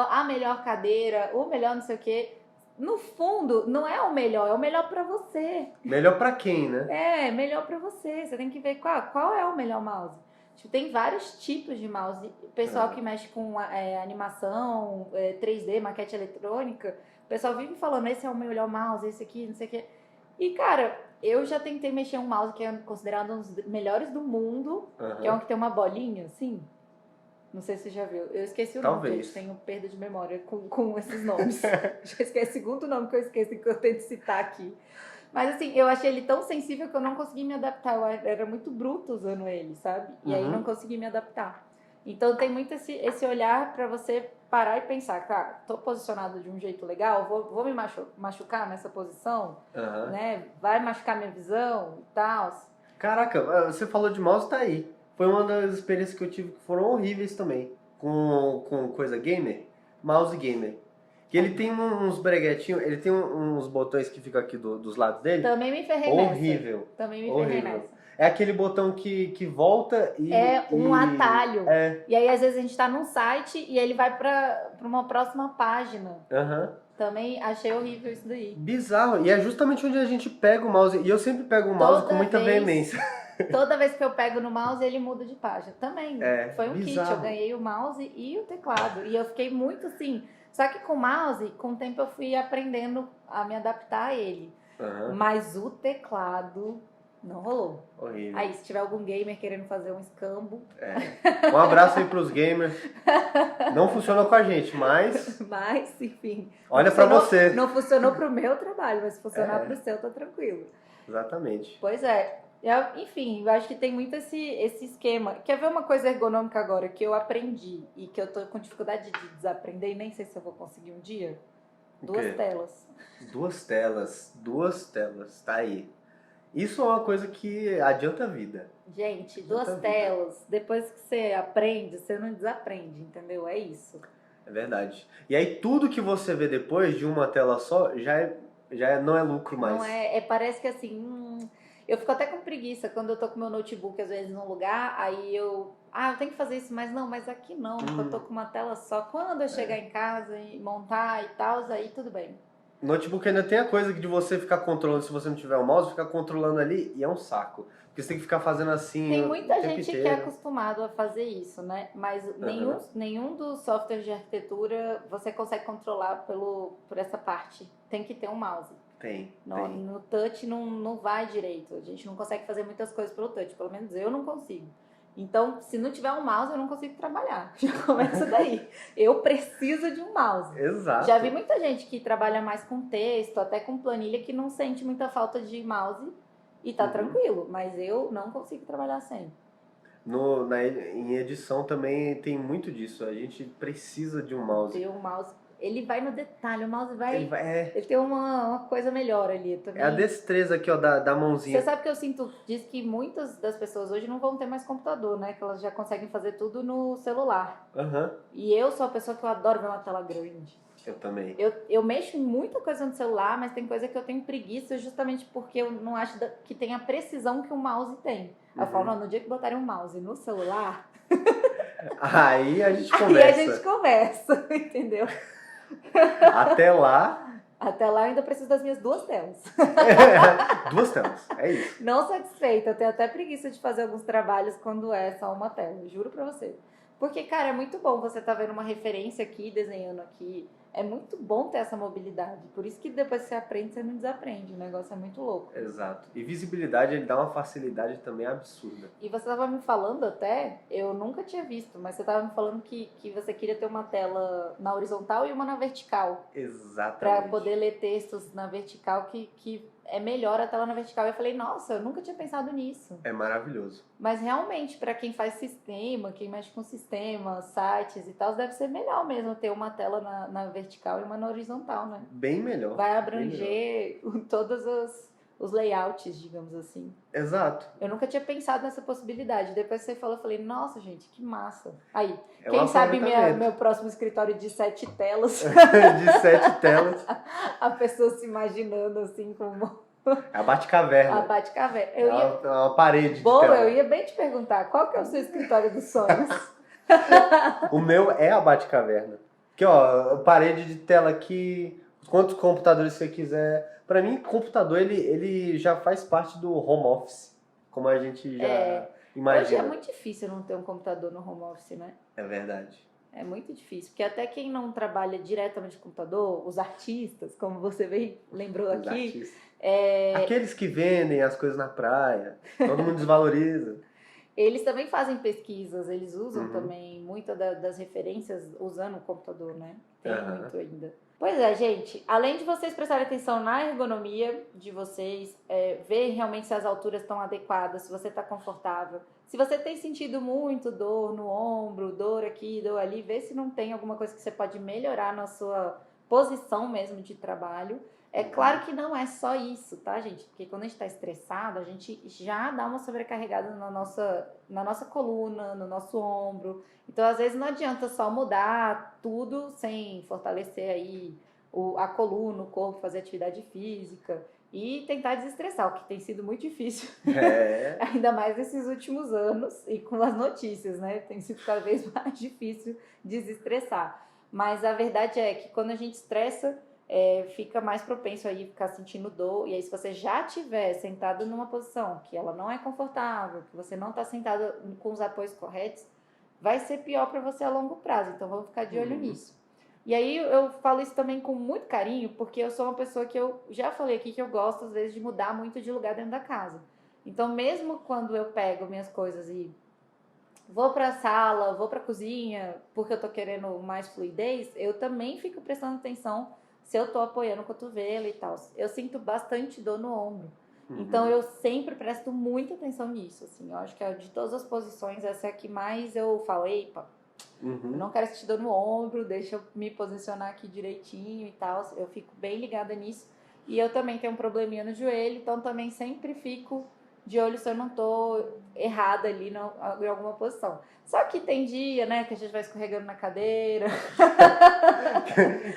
Speaker 2: a melhor cadeira, o melhor não sei o quê. No fundo, não é o melhor pra você.
Speaker 1: Melhor pra quem, né?
Speaker 2: É, melhor pra você. Você tem que ver qual é o melhor mouse. Tipo, tem vários tipos de mouse. O pessoal que mexe com animação, 3D, maquete eletrônica, o pessoal vive falando, esse é o melhor mouse, esse aqui, não sei o quê. E, cara, eu já tentei mexer um mouse que é considerado um dos melhores do mundo, que é um que tem uma bolinha, assim. Não sei se você já viu. Eu esqueci o nome, gente. Tenho perda de memória com esses nomes. Já esqueci o segundo nome que eu esqueci, que eu tento citar aqui. Mas assim, eu achei ele tão sensível que eu não consegui me adaptar. Eu era muito bruto usando ele, sabe? E aí não consegui me adaptar. Então tem muito esse olhar pra você parar e pensar, cara, tô posicionado de um jeito legal, vou me machucar nessa posição, né? Vai machucar minha visão e tal.
Speaker 1: Caraca, você falou de mouse, tá aí. Foi uma das experiências que eu tive que foram horríveis também. Com coisa gamer, mouse gamer. Que ele tem uns breguetinhos, ele tem uns botões que ficam aqui dos lados dele.
Speaker 2: Também me ferrei
Speaker 1: horrível.
Speaker 2: nessa. Também me ferrei nessa.
Speaker 1: É aquele botão que volta e...
Speaker 2: É um atalho. E aí, às vezes, a gente tá num site e ele vai pra uma próxima página. Também achei horrível isso daí.
Speaker 1: Bizarro. E é justamente onde a gente pega o mouse. E eu sempre pego o mouse com muita veemência.
Speaker 2: Toda vez que eu pego no mouse, ele muda de página. Também. Foi um
Speaker 1: bizarro.
Speaker 2: kit. Eu ganhei o mouse e o teclado. E eu fiquei muito assim... Só que com o mouse, com o tempo eu fui aprendendo a me adaptar a ele. Mas o teclado não rolou.
Speaker 1: Horrível.
Speaker 2: Aí, se tiver algum gamer querendo fazer um escambo...
Speaker 1: Um abraço aí pros gamers. Não funcionou com a gente, mas...
Speaker 2: Mas, enfim...
Speaker 1: Olha pra você.
Speaker 2: Não funcionou pro meu trabalho, mas se funcionar pro seu, tá tranquilo.
Speaker 1: Exatamente.
Speaker 2: Pois é. Enfim, eu acho que tem muito esse esquema. Quer ver uma coisa ergonômica agora que eu aprendi e que eu tô com dificuldade de desaprender e nem sei se eu vou conseguir um dia? Duas telas.
Speaker 1: Duas telas, tá aí. Isso é uma coisa que adianta a vida.
Speaker 2: Gente, duas telas, depois que você aprende, você não desaprende, entendeu? É isso.
Speaker 1: É verdade. E aí tudo que você vê depois de uma tela só não é lucro mais.
Speaker 2: Não parece que assim... Eu fico até com preguiça quando eu tô com meu notebook, às vezes, num lugar, aí eu tenho que fazer isso, mas aqui não, porque eu tô com uma tela só. Quando eu chegar em casa e montar e tal, aí tudo bem.
Speaker 1: Notebook ainda tem a coisa de você ficar controlando, se você não tiver o mouse, ficar controlando ali e é um saco. Porque você tem que ficar fazendo assim.
Speaker 2: Tem muita gente que é acostumado a fazer isso, né? Mas nenhum dos softwares de arquitetura você consegue controlar por essa parte. Tem que ter um mouse.
Speaker 1: Tem.
Speaker 2: No touch não vai direito. A gente não consegue fazer muitas coisas pelo touch. Pelo menos eu não consigo. Então, se não tiver um mouse, eu não consigo trabalhar. Já começa daí. Eu preciso de um mouse.
Speaker 1: Exato.
Speaker 2: Já vi muita gente que trabalha mais com texto, até com planilha, que não sente muita falta de mouse e tá tranquilo. Mas eu não consigo trabalhar sem.
Speaker 1: Em edição também tem muito disso. A gente precisa de um mouse.
Speaker 2: Ter um mouse. Ele vai no detalhe, o mouse vai... Ele tem uma coisa melhor ali também.
Speaker 1: É a destreza aqui, ó, da mãozinha.
Speaker 2: Você sabe que eu sinto... Diz que muitas das pessoas hoje não vão ter mais computador, né? Que elas já conseguem fazer tudo no celular. E eu sou a pessoa que eu adoro ver uma tela grande.
Speaker 1: Eu também.
Speaker 2: Eu mexo em muita coisa no celular, mas tem coisa que eu tenho preguiça justamente porque eu não acho que tem a precisão que o mouse tem. Eu falo, no dia que botarem um mouse no celular...
Speaker 1: Aí a gente conversa.
Speaker 2: Aí a gente conversa, entendeu?
Speaker 1: Até lá,
Speaker 2: Até lá eu ainda preciso das minhas 2 telas.
Speaker 1: 2 telas, é isso.
Speaker 2: Não satisfeita, eu tenho até preguiça de fazer alguns trabalhos quando é só uma tela, juro pra você. Porque, cara, é muito bom você tá vendo uma referência aqui, desenhando aqui. É muito bom ter essa mobilidade. Por isso que depois que você aprende, você não desaprende. O negócio é muito louco.
Speaker 1: Exato. E visibilidade, ele dá uma facilidade também absurda.
Speaker 2: E você tava me falando até, eu nunca tinha visto, mas você tava me falando que você queria ter uma tela na horizontal e uma na vertical.
Speaker 1: Exatamente.
Speaker 2: Pra poder ler textos na vertical, que é melhor a tela na vertical. Eu falei, nossa, eu nunca tinha pensado nisso.
Speaker 1: É maravilhoso.
Speaker 2: Mas realmente, para quem faz sistema, quem mexe com sistemas, sites e tal, deve ser melhor mesmo ter uma tela na vertical e uma na horizontal, né?
Speaker 1: Bem melhor.
Speaker 2: Vai abranger todos os layouts, digamos assim.
Speaker 1: Exato.
Speaker 2: Eu nunca tinha pensado nessa possibilidade. Depois que você falou, eu falei, nossa, gente, que massa. Aí,
Speaker 1: É
Speaker 2: quem
Speaker 1: um
Speaker 2: sabe
Speaker 1: aproveitamento.
Speaker 2: meu próximo escritório de 7 telas,
Speaker 1: De 7 telas.
Speaker 2: a pessoa se imaginando assim como
Speaker 1: É a Batcaverna.
Speaker 2: a Batcaverna.
Speaker 1: É uma parede de
Speaker 2: Boa,
Speaker 1: tela.
Speaker 2: eu ia bem te perguntar, qual que é o seu escritório dos sonhos?
Speaker 1: O meu é a Batcaverna. Aqui, ó, parede de tela aqui, quantos computadores você quiser. Pra mim, computador, ele já faz parte do home office, como a gente já
Speaker 2: Hoje
Speaker 1: imagina.
Speaker 2: é muito difícil não ter um computador no home office, né?
Speaker 1: É verdade.
Speaker 2: É muito difícil, porque até quem não trabalha diretamente com computador, os artistas, como você bem lembrou
Speaker 1: Os
Speaker 2: aqui,
Speaker 1: artistas. Aqueles que vendem as coisas na praia, todo mundo desvaloriza.
Speaker 2: eles também fazem pesquisas, eles usam
Speaker 1: Uhum.
Speaker 2: também muitas das referências usando o computador, né? Tem
Speaker 1: Aham.
Speaker 2: muito ainda. Pois é, gente, além de vocês prestarem atenção na ergonomia de vocês, ver realmente se as alturas estão adequadas, se você está confortável, se você tem sentido muito dor no ombro, dor aqui, dor ali, ver se não tem alguma coisa que você pode melhorar na sua posição mesmo de trabalho. É claro que não é só isso, tá, gente? Porque quando a gente está estressado, a gente já dá uma sobrecarregada na nossa coluna, no nosso ombro. Então, às vezes, não adianta só mudar tudo sem fortalecer aí a coluna, o corpo, fazer atividade física e tentar desestressar, o que tem sido muito difícil.
Speaker 1: É.
Speaker 2: Ainda mais nesses últimos anos e com as notícias, né? Tem sido cada vez mais difícil desestressar. Mas a verdade é que quando a gente estressa, fica mais propenso aí ficar sentindo dor. E aí, se você já estiver sentado numa posição que ela não é confortável, que você não está sentado com os apoios corretos, vai ser pior para você a longo prazo. Então, vamos ficar de olho nisso. E aí, eu falo isso também com muito carinho, porque eu sou uma pessoa que eu já falei aqui que eu gosto, às vezes, de mudar muito de lugar dentro da casa. Então, mesmo quando eu pego minhas coisas e vou para a sala, vou para a cozinha, porque eu tô querendo mais fluidez, eu também fico prestando atenção se eu tô apoiando o cotovelo e tal. Eu sinto bastante dor no ombro. Então, eu sempre presto muita atenção nisso, assim. Eu acho que de todas as posições, essa é a que mais eu falo, epa, eu não quero sentir dor no ombro, deixa eu me posicionar aqui direitinho e tal. Eu fico bem ligada nisso. E eu também tenho um probleminha no joelho, então também sempre fico de olho se eu não tô errada ali em alguma posição. Só que tem dia, né, que a gente vai escorregando na cadeira.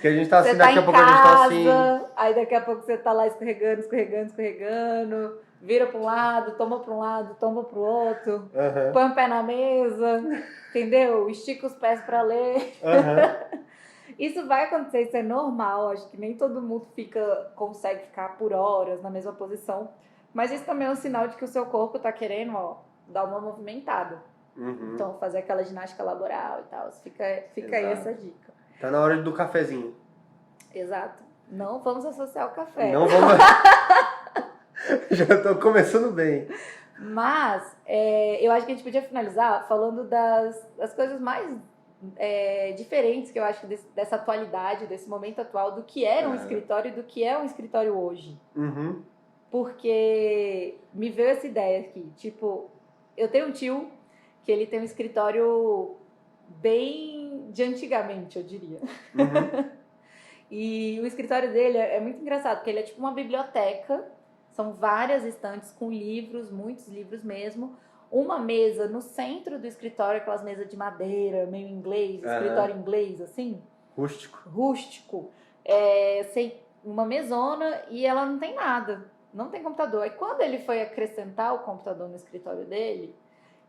Speaker 1: Que a gente tá assim,
Speaker 2: Você tá
Speaker 1: daqui a
Speaker 2: em
Speaker 1: pouco a gente tá assim.
Speaker 2: casa, aí daqui a pouco você tá lá escorregando, vira pra um lado, toma pra um lado, toma pro outro,
Speaker 1: Aham.
Speaker 2: põe o pé na mesa, entendeu? Estica os pés pra ler.
Speaker 1: Aham.
Speaker 2: Isso vai acontecer, isso é normal. Acho que nem todo mundo consegue ficar por horas na mesma posição. Mas isso também é um sinal de que o seu corpo tá querendo, dar uma movimentada.
Speaker 1: Uhum.
Speaker 2: Então, fazer aquela ginástica laboral e tal. Fica aí
Speaker 1: Exato.
Speaker 2: essa dica.
Speaker 1: Tá na hora do cafezinho.
Speaker 2: Exato. Não vamos associar o café.
Speaker 1: Não vamos. Já tô começando bem.
Speaker 2: Mas, eu acho que a gente podia finalizar falando das coisas mais diferentes que eu acho dessa atualidade, desse momento atual, do que era um escritório e do que é um escritório hoje.
Speaker 1: Uhum.
Speaker 2: Porque me veio essa ideia aqui, tipo, eu tenho um tio que ele tem um escritório bem de antigamente, eu diria.
Speaker 1: Uhum.
Speaker 2: E o escritório dele é muito engraçado, porque ele é tipo uma biblioteca, são várias estantes com livros, muitos livros mesmo, uma mesa no centro do escritório, aquelas mesas de madeira, meio inglês, escritório inglês, assim. Rústico. Sem uma mesona e ela não tem nada, não tem computador. Aí quando ele foi acrescentar o computador no escritório dele,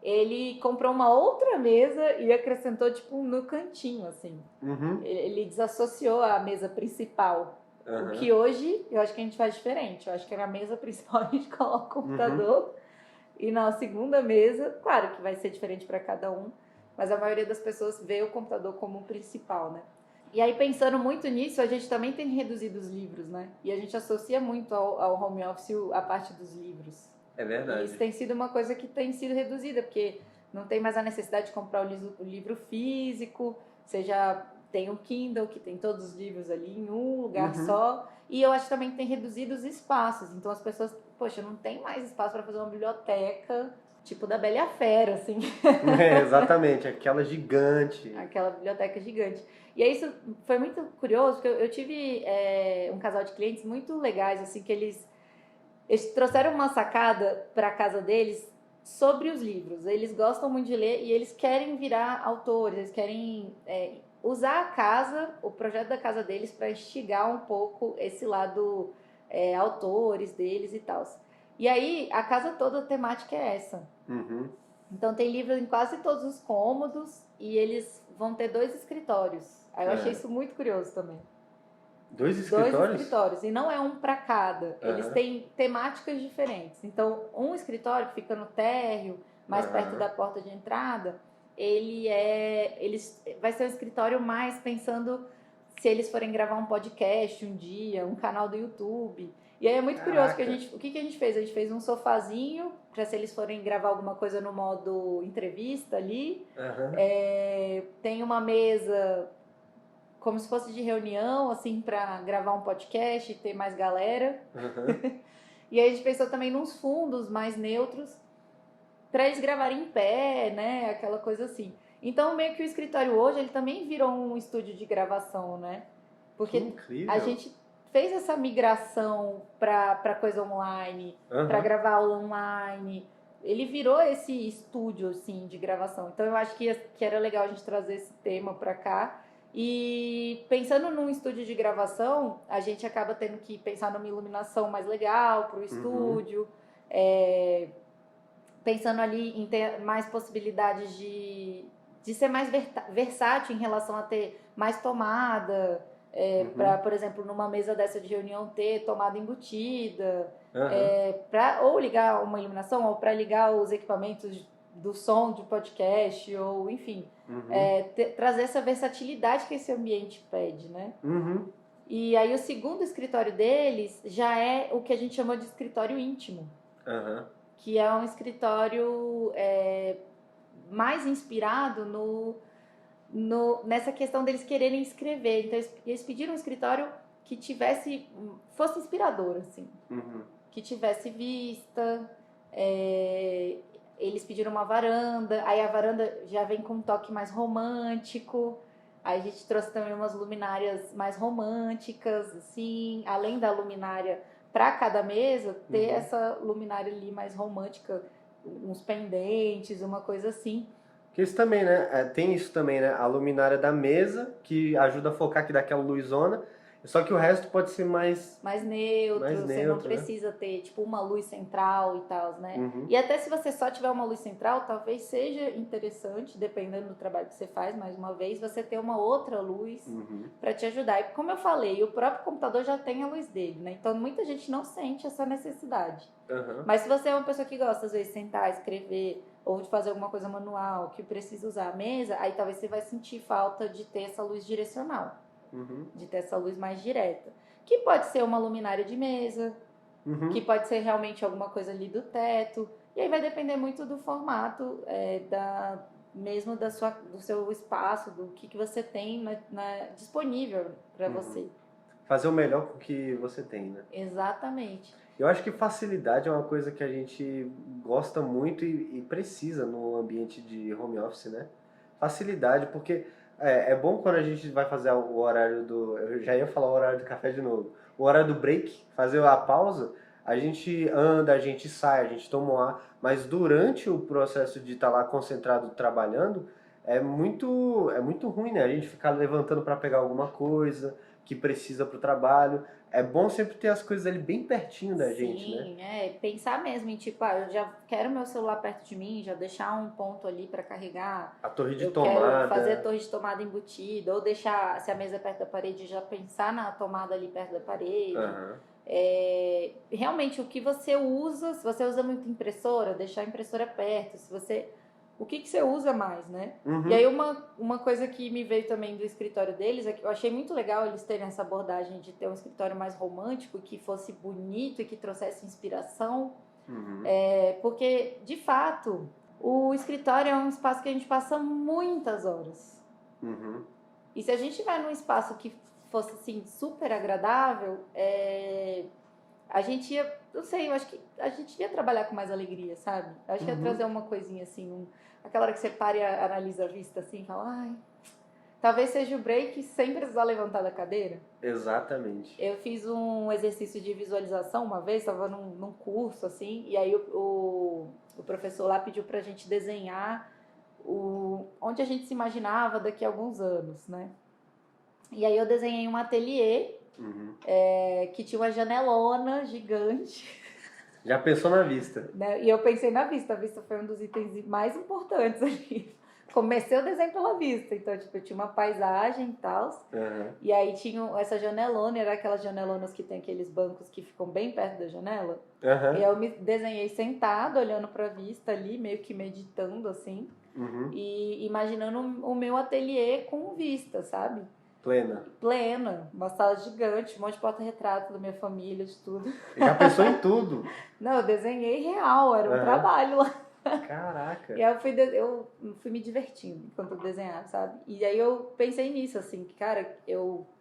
Speaker 2: ele comprou uma outra mesa e acrescentou, tipo, no cantinho, assim.
Speaker 1: Uhum.
Speaker 2: Ele desassociou a mesa principal. O que hoje, eu acho que a gente faz diferente. Eu acho que na mesa principal a gente coloca o computador e na segunda mesa, claro que vai ser diferente para cada um, mas a maioria das pessoas vê o computador como o principal, né? E aí, pensando muito nisso, a gente também tem reduzido os livros, né? E a gente associa muito ao home office a parte dos livros.
Speaker 1: É verdade.
Speaker 2: E isso tem sido uma coisa que tem sido reduzida, porque não tem mais a necessidade de comprar o livro físico, você já tem o Kindle, que tem todos os livros ali em um lugar só. E eu acho que também tem reduzido os espaços. Então as pessoas, poxa, não tem mais espaço para fazer uma biblioteca tipo da Bela e a Fera, assim.
Speaker 1: Exatamente, aquela gigante.
Speaker 2: Aquela biblioteca gigante. E aí isso foi muito curioso, porque eu tive um casal de clientes muito legais, assim, que eles trouxeram uma sacada para a casa deles sobre os livros. Eles gostam muito de ler e eles querem virar autores, eles querem usar a casa, o projeto da casa deles, para instigar um pouco esse lado autores deles e tal. E aí, a casa toda, a temática é essa. Então, tem livros em quase todos os cômodos e eles vão ter 2 escritórios. Aí eu achei isso muito curioso também.
Speaker 1: 2 escritórios?
Speaker 2: 2 escritórios. E não é um para cada. Eles têm temáticas diferentes. Então, um escritório que fica no térreo, mais perto da porta de entrada, vai ser um escritório mais pensando se eles forem gravar um podcast um dia, um canal do YouTube. E aí é muito curioso, porque o que a gente fez? A gente fez um sofazinho, para se eles forem gravar alguma coisa no modo entrevista ali. Tem uma mesa como se fosse de reunião, assim, para gravar um podcast e ter mais galera. E aí a gente pensou também nos fundos mais neutros, para eles gravarem em pé, né? Aquela coisa assim. Então, meio que o escritório hoje, ele também virou um estúdio de gravação, né? Porque a gente fez essa migração para coisa online, para gravar aula online. Ele virou esse estúdio, assim, de gravação. Então, eu acho que era legal a gente trazer esse tema para cá. E pensando num estúdio de gravação, a gente acaba tendo que pensar numa iluminação mais legal para o estúdio, pensando ali em ter mais possibilidades de ser mais versátil em relação a ter mais tomada, para, por exemplo, numa mesa dessa de reunião ter tomada embutida, para ou ligar uma iluminação ou para ligar os equipamentos do som de podcast, ou enfim, trazer essa versatilidade que esse ambiente pede, né? E aí o segundo escritório deles já é o que a gente chama de escritório íntimo, que é um escritório mais inspirado nessa questão deles quererem escrever. Então eles pediram um escritório que fosse inspirador, assim, que tivesse vista. Eles pediram uma varanda, aí a varanda já vem com um toque mais romântico. Aí a gente trouxe também umas luminárias mais românticas, assim, além da luminária para cada mesa, ter essa luminária ali mais romântica, uns pendentes, uma coisa assim.
Speaker 1: Que isso também, né? Tem isso também, né? A luminária da mesa, que ajuda a focar, que dá aquela luzona. Só que o resto pode ser mais
Speaker 2: neutro, você não precisa ter tipo uma luz central e tal, né? E até se você só tiver uma luz central, talvez seja interessante, dependendo do trabalho que você faz, mais uma vez, você ter uma outra luz para te ajudar. E como eu falei, o próprio computador já tem a luz dele, né? Então muita gente não sente essa necessidade. Mas se você é uma pessoa que gosta, às vezes, de sentar, escrever, ou de fazer alguma coisa manual, que precisa usar a mesa, aí talvez você vai sentir falta de ter essa luz direcional. De ter essa luz mais direta. Que pode ser uma luminária de mesa, que pode ser realmente alguma coisa ali do teto. E aí vai depender muito do formato, mesmo do seu espaço, do que você tem disponível para você.
Speaker 1: Fazer o melhor com o que você tem, né?
Speaker 2: Exatamente.
Speaker 1: Eu acho que facilidade é uma coisa que a gente gosta muito e precisa no ambiente de home office, né? Facilidade, porque é bom quando a gente vai fazer o horário eu já ia falar o horário do café de novo. O horário do break, fazer a pausa, a gente anda, a gente sai, a gente toma um ar, mas durante o processo de estar lá concentrado trabalhando, é muito ruim, né? A gente ficar levantando para pegar alguma coisa, que precisa pro trabalho. É bom sempre ter as coisas ali bem pertinho da gente, né?
Speaker 2: Sim, pensar mesmo em tipo, eu já quero meu celular perto de mim, já deixar um ponto ali para carregar.
Speaker 1: A torre de
Speaker 2: Eu quero fazer a
Speaker 1: tomada.
Speaker 2: torre de tomada embutida, ou deixar, se a mesa é perto da parede, já pensar na tomada ali perto da parede.
Speaker 1: Aham.
Speaker 2: Realmente, o que você usa, se você usa muito impressora, deixar a impressora perto. Se você, o que você usa mais, né? E aí, uma coisa que me veio também do escritório deles é que eu achei muito legal eles terem essa abordagem de ter um escritório mais romântico, que fosse bonito e que trouxesse inspiração. Porque, de fato, o escritório é um espaço que a gente passa muitas horas. E se a gente vai num espaço que fosse, assim, super agradável, a gente ia, não sei, eu acho que a gente ia trabalhar com mais alegria, sabe? Eu acho que ia trazer uma coisinha assim, aquela hora que você para e analisa a vista assim, e fala, ai, talvez seja o break sem precisar levantar da cadeira.
Speaker 1: Exatamente.
Speaker 2: Eu fiz um exercício de visualização uma vez, estava num curso assim, e aí o professor lá pediu pra gente desenhar onde a gente se imaginava daqui a alguns anos, né? E aí eu desenhei um ateliê que tinha uma janelona gigante.
Speaker 1: Já pensou na vista?
Speaker 2: Né? E eu pensei na vista. A vista foi um dos itens mais importantes ali. Comecei o desenho pela vista. Então, tipo, eu tinha uma paisagem e tal. E aí tinha essa janelona. Era aquelas janelonas que tem aqueles bancos que ficam bem perto da janela. E eu me desenhei sentado, olhando pra vista ali, meio que meditando, assim. E imaginando o meu ateliê com vista, sabe? Plena. Uma sala gigante, um monte de porta-retrato da minha família, de tudo.
Speaker 1: Já pensou em tudo?
Speaker 2: Não, eu desenhei real, era um trabalho lá.
Speaker 1: Caraca.
Speaker 2: E aí eu fui me divertindo enquanto eu desenhava, sabe? E aí eu pensei nisso, assim, que, cara,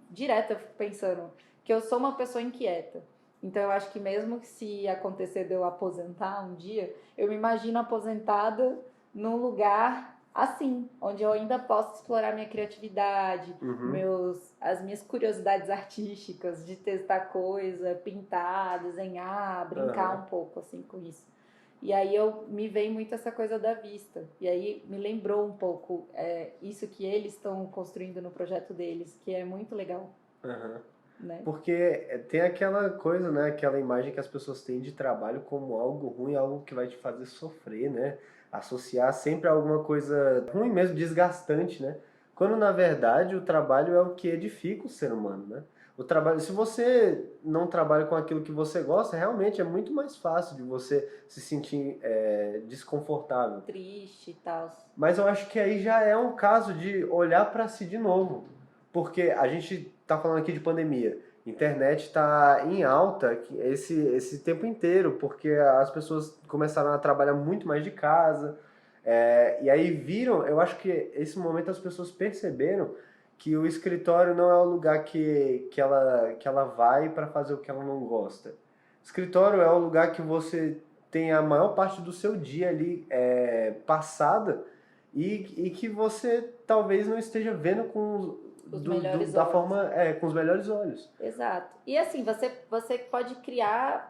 Speaker 2: direto eu fico pensando que eu sou uma pessoa inquieta. Então eu acho que mesmo que se acontecer de eu aposentar um dia, eu me imagino aposentada num lugar assim, onde eu ainda posso explorar minha criatividade, as minhas curiosidades artísticas, de testar coisa, pintar, desenhar, brincar um pouco assim com isso. E aí me veio muito essa coisa da vista. E aí me lembrou um pouco isso que eles estão construindo no projeto deles, que é muito legal. Né?
Speaker 1: Porque tem aquela coisa, né? Aquela imagem que as pessoas têm de trabalho como algo ruim, algo que vai te fazer sofrer, né? Associar sempre a alguma coisa ruim mesmo, desgastante, né? Quando na verdade o trabalho é o que edifica o ser humano, né? O trabalho, se você não trabalha com aquilo que você gosta, realmente é muito mais fácil de você se sentir desconfortável.
Speaker 2: Triste e tal.
Speaker 1: Mas eu acho que aí já é um caso de olhar para si de novo. Porque a gente tá falando aqui de pandemia. Internet está em alta esse tempo inteiro, porque as pessoas começaram a trabalhar muito mais de casa. E aí viram, eu acho que esse momento as pessoas perceberam que o escritório não é o lugar que ela vai para fazer o que ela não gosta. Escritório é o lugar que você tem a maior parte do seu dia ali passada e que você talvez não esteja vendo com da forma com os melhores olhos.
Speaker 2: Exato. E assim, você pode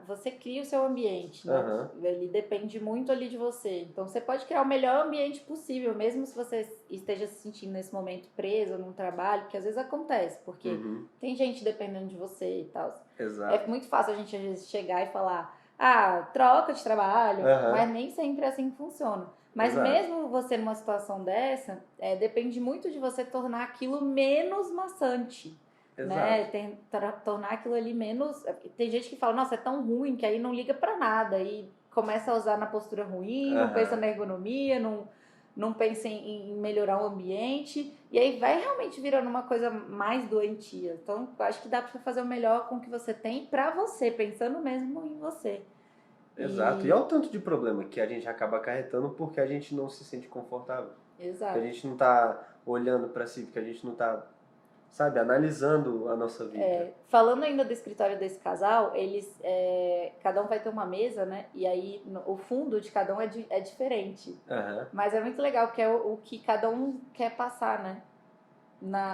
Speaker 2: você cria o seu ambiente, né? Ele depende muito ali de você. Então você pode criar o melhor ambiente possível, mesmo se você esteja se sentindo nesse momento preso num trabalho, que às vezes acontece, porque tem gente dependendo de você e tal.
Speaker 1: Exato.
Speaker 2: É muito fácil a gente às vezes chegar e falar, troca de trabalho, mas nem sempre é assim que funciona. Mas mesmo você numa situação dessa, depende muito de você tornar aquilo menos maçante. Né? Tornar aquilo ali menos... Tem gente que fala, nossa, é tão ruim que aí não liga pra nada. E começa a usar na postura ruim, não pensa na ergonomia, não pensa em melhorar o ambiente. E aí vai realmente virando uma coisa mais doentia. Então, eu acho que dá pra fazer o melhor com o que você tem pra você, pensando mesmo em você.
Speaker 1: Exato. E é o tanto de problema que a gente acaba acarretando porque a gente não se sente confortável.
Speaker 2: Exato.
Speaker 1: Porque a gente não tá olhando pra si, porque a gente não tá, sabe, analisando a nossa vida.
Speaker 2: Falando ainda do escritório desse casal, eles cada um vai ter uma mesa, né? E aí o fundo de cada um é diferente. Mas é muito legal, porque é o que cada um quer passar, né?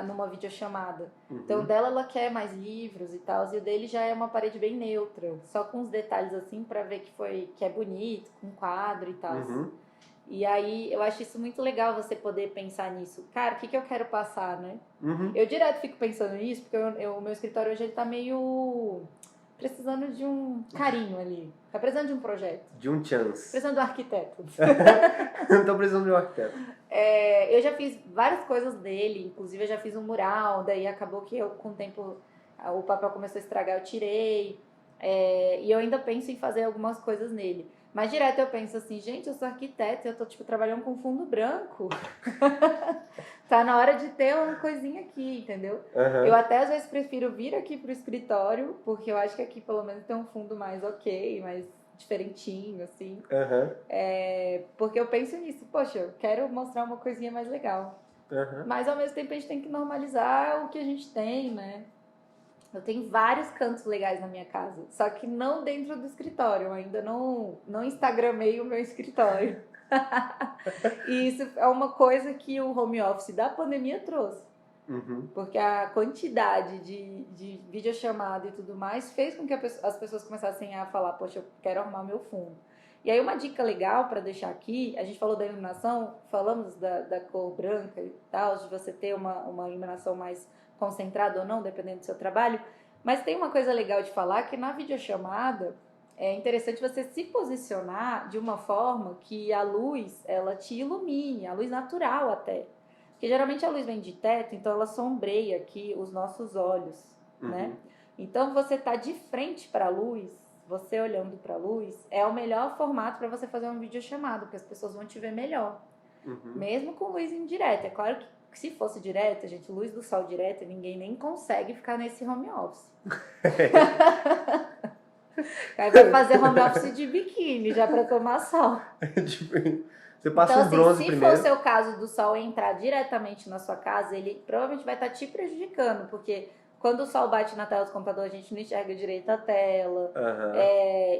Speaker 2: Numa videochamada. Então, o dela, ela quer mais livros e tal, e o dele já é uma parede bem neutra, só com os detalhes assim pra ver que é bonito, com quadro e tal. E aí eu acho isso muito legal você poder pensar nisso. Cara, o que eu quero passar, né? Eu direto fico pensando nisso, porque o meu escritório hoje ele tá meio precisando de um carinho ali. Tá precisando de um projeto.
Speaker 1: De um chance.
Speaker 2: Precisando de um arquiteto.
Speaker 1: Não tô precisando de um arquiteto.
Speaker 2: Eu já fiz várias coisas dele, inclusive eu já fiz um mural, daí acabou que eu, com o tempo, o papel começou a estragar, eu tirei. E eu ainda penso em fazer algumas coisas nele. Mas direto eu penso assim, gente, eu sou arquiteta, eu tô tipo trabalhando com fundo branco. Tá na hora de ter uma coisinha aqui, entendeu? Eu até às vezes prefiro vir aqui pro escritório, porque eu acho que aqui pelo menos tem um fundo mais ok, mais diferentinho, assim. Porque eu penso nisso, poxa, eu quero mostrar uma coisinha mais legal. Mas ao mesmo tempo a gente tem que normalizar o que a gente tem, né? Eu tenho vários cantos legais na minha casa, só que não dentro do escritório. Eu ainda não instagramei o meu escritório. E isso é uma coisa que o home office da pandemia trouxe. Porque a quantidade de videochamada e tudo mais fez com que as pessoas começassem a falar, poxa, eu quero arrumar meu fundo. E aí uma dica legal para deixar aqui, a gente falou da iluminação, falamos da cor branca e tal, de você ter uma iluminação mais concentrado ou não, dependendo do seu trabalho, mas tem uma coisa legal de falar que na videochamada é interessante você se posicionar de uma forma que a luz, ela te ilumine, a luz natural até. Porque geralmente a luz vem de teto, então ela sombreia aqui os nossos olhos, né? Então você tá de frente para a luz, você olhando para a luz, é o melhor formato para você fazer uma videochamada, porque as pessoas vão te ver melhor. Mesmo com luz indireta. É claro que se fosse direta, gente, luz do sol direta, ninguém nem consegue ficar nesse home office. Aí vai fazer home office de biquíni já para tomar sol.
Speaker 1: Você passa
Speaker 2: então,
Speaker 1: um bronze
Speaker 2: se
Speaker 1: primeiro.
Speaker 2: for o seu caso do sol entrar diretamente na sua casa, ele provavelmente vai estar te prejudicando, porque quando o sol bate na tela do computador, a gente não enxerga direito a tela.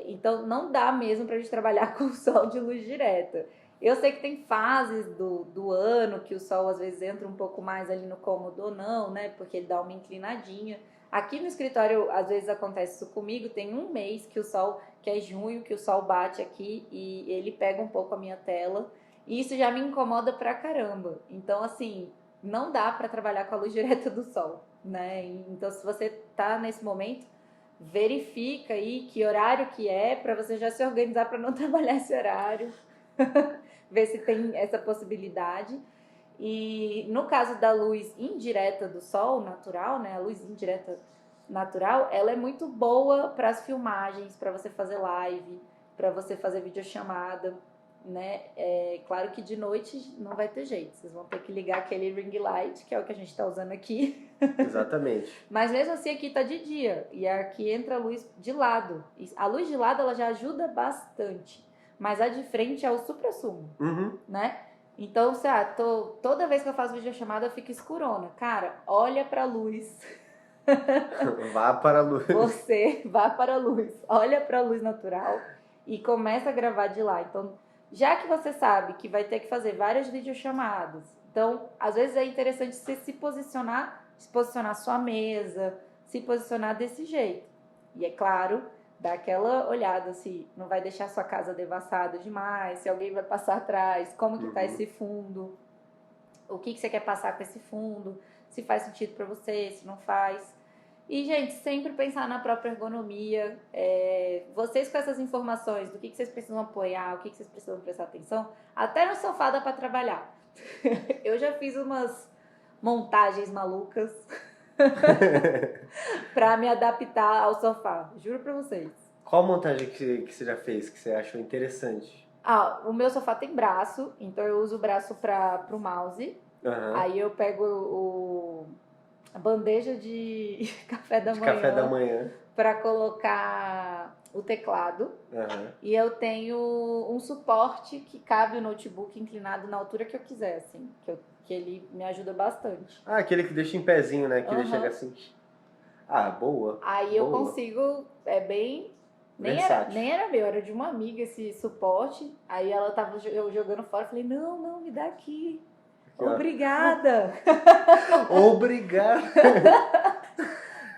Speaker 2: Então, não dá mesmo pra gente trabalhar com o sol de luz direta. Eu sei que tem fases do ano que o sol às vezes entra um pouco mais ali no cômodo ou não, né? Porque ele dá uma inclinadinha. Aqui no escritório, às vezes acontece isso comigo. Tem um mês que o sol, que é junho, que o sol bate aqui e ele pega um pouco a minha tela. E isso já me incomoda pra caramba. Então, assim, não dá pra trabalhar com a luz direta do sol, né? Então, se você tá nesse momento, verifica aí que horário que é pra você já se organizar pra não trabalhar esse horário. Ver se tem essa possibilidade. E no caso da luz indireta do sol natural, né, a luz indireta natural, ela é muito boa para as filmagens, para você fazer live, para você fazer videochamada, né? Claro que de noite não vai ter jeito, vocês vão ter que ligar aquele ring light, que é o que a gente está usando aqui.
Speaker 1: Exatamente.
Speaker 2: Mas mesmo assim aqui tá de dia, e aqui entra a luz de lado. A luz de lado ela já ajuda bastante. Mas a de frente é o suprassumo, né? Então, toda vez que eu faço videochamada, eu fico escurona. Cara, olha pra luz.
Speaker 1: Vá para a luz.
Speaker 2: Você vá para a luz. Olha pra luz natural e começa a gravar de lá. Então, já que você sabe que vai ter que fazer várias videochamadas, então, às vezes é interessante você se posicionar sua mesa, se posicionar desse jeito. E é claro, dá aquela olhada se não vai deixar sua casa devassada demais, se alguém vai passar atrás, como que tá esse fundo, o que você quer passar com esse fundo, se faz sentido para você, se não faz. E, gente, sempre pensar na própria ergonomia. Vocês com essas informações do que vocês precisam apoiar, o que vocês precisam prestar atenção, até no sofá dá para trabalhar. Eu já fiz umas montagens malucas pra me adaptar ao sofá, juro pra vocês.
Speaker 1: Qual montagem que você já fez, que você achou interessante?
Speaker 2: O meu sofá tem braço, então eu uso o braço pro mouse. Aí eu pego a bandeja de café da manhã pra colocar o teclado. E eu tenho um suporte que cabe o notebook inclinado na altura que eu quiser, assim, que ele me ajuda bastante.
Speaker 1: Aquele que deixa em pezinho, né? Que ele chega assim. Boa.
Speaker 2: Aí eu consigo, bem... Nem era meu, era de uma amiga esse suporte. Aí ela tava jogando fora, eu falei, não, me dá aqui. Obrigada.
Speaker 1: Obrigada.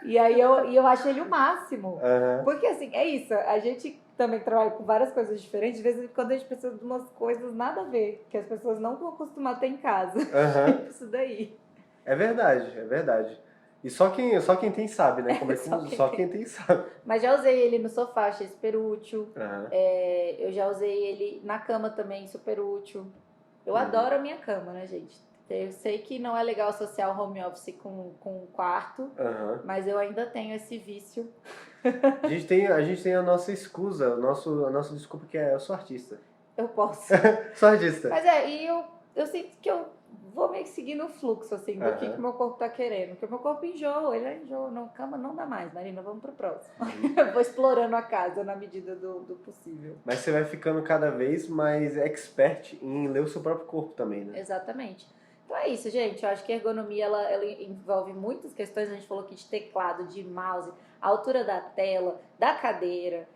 Speaker 2: E aí eu acho ele o máximo. Porque assim, é isso, a gente também trabalho com várias coisas diferentes, de vez em quando a gente precisa de umas coisas nada a ver, que as pessoas não vão acostumar a ter em casa.
Speaker 1: Uhum.
Speaker 2: Isso daí.
Speaker 1: É verdade, é verdade. E só quem tem sabe, né? Como é que só quem tem sabe.
Speaker 2: Mas já usei ele no sofá, achei super útil.
Speaker 1: Uhum.
Speaker 2: Eu já usei ele na cama também, super útil. Eu adoro a minha cama, né, gente? Eu sei que não é legal associar o home office com o quarto,
Speaker 1: Uhum.
Speaker 2: mas eu ainda tenho esse vício.
Speaker 1: A gente tem a nossa escusa, a nossa desculpa que é eu sou artista.
Speaker 2: Eu posso.
Speaker 1: Sou artista.
Speaker 2: Mas e eu sinto que eu vou meio que seguir no fluxo, assim, do que o meu corpo tá querendo. Porque o meu corpo enjoa, ele enjoa. Não, cama não dá mais, Marina, vamos pro próximo. Eu vou explorando a casa na medida do possível.
Speaker 1: Mas você vai ficando cada vez mais expert em ler o seu próprio corpo também, né?
Speaker 2: Exatamente. Então é isso, gente. Eu acho que a ergonomia, ela envolve muitas questões. A gente falou aqui de teclado, de mouse, a altura da tela, da cadeira,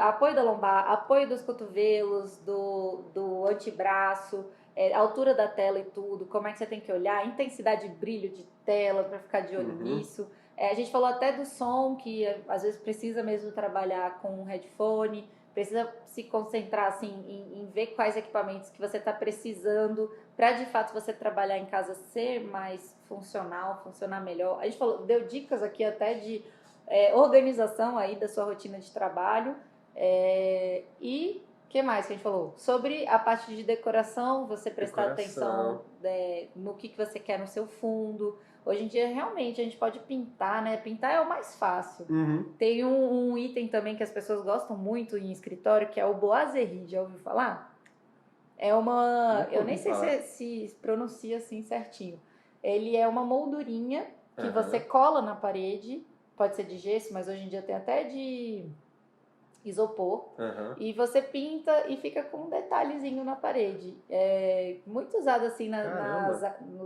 Speaker 2: apoio da lombar, apoio dos cotovelos, do antebraço, a altura da tela e tudo, como é que você tem que olhar, intensidade de brilho de tela para ficar de olho nisso. A gente falou até do som, que às vezes precisa mesmo trabalhar com um headphone, precisa se concentrar assim, em ver quais equipamentos que você está precisando para de fato você trabalhar em casa ser mais funcional, funcionar melhor. A gente deu dicas aqui até de organização aí da sua rotina de trabalho. E o que mais que a gente falou? Sobre a parte de decoração, você prestar atenção no que você quer no seu fundo. Hoje em dia, realmente, a gente pode pintar, né? Pintar é o mais fácil. Tem um item também que as pessoas gostam muito em escritório, que é o boiserie. Já ouviu falar? É uma... Eu nem sei se pronuncia assim certinho. Ele é uma moldurinha que você cola na parede. Pode ser de gesso, mas hoje em dia tem até de isopor. E você pinta e fica com um detalhezinho na parede. É muito usado assim nas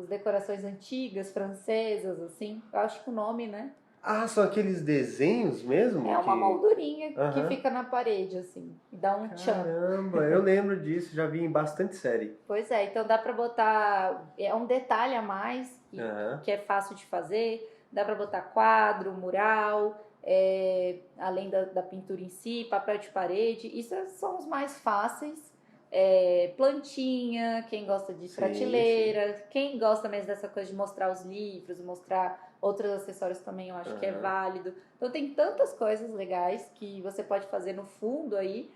Speaker 2: decorações antigas, francesas, assim. Eu acho que o nome, né?
Speaker 1: Ah, são aqueles desenhos mesmo?
Speaker 2: É uma moldurinha que fica na parede, assim. E dá um tchan.
Speaker 1: Caramba, eu lembro disso, já vi em bastante série.
Speaker 2: Pois é, então dá pra botar... É um detalhe a mais, que é fácil de fazer. Dá pra botar quadro, mural... além da pintura em si, papel de parede, isso são os mais fáceis. Plantinha, quem gosta de prateleira, quem gosta mesmo dessa coisa de mostrar os livros, mostrar outros acessórios também, eu acho que é válido. Então tem tantas coisas legais que você pode fazer no fundo aí,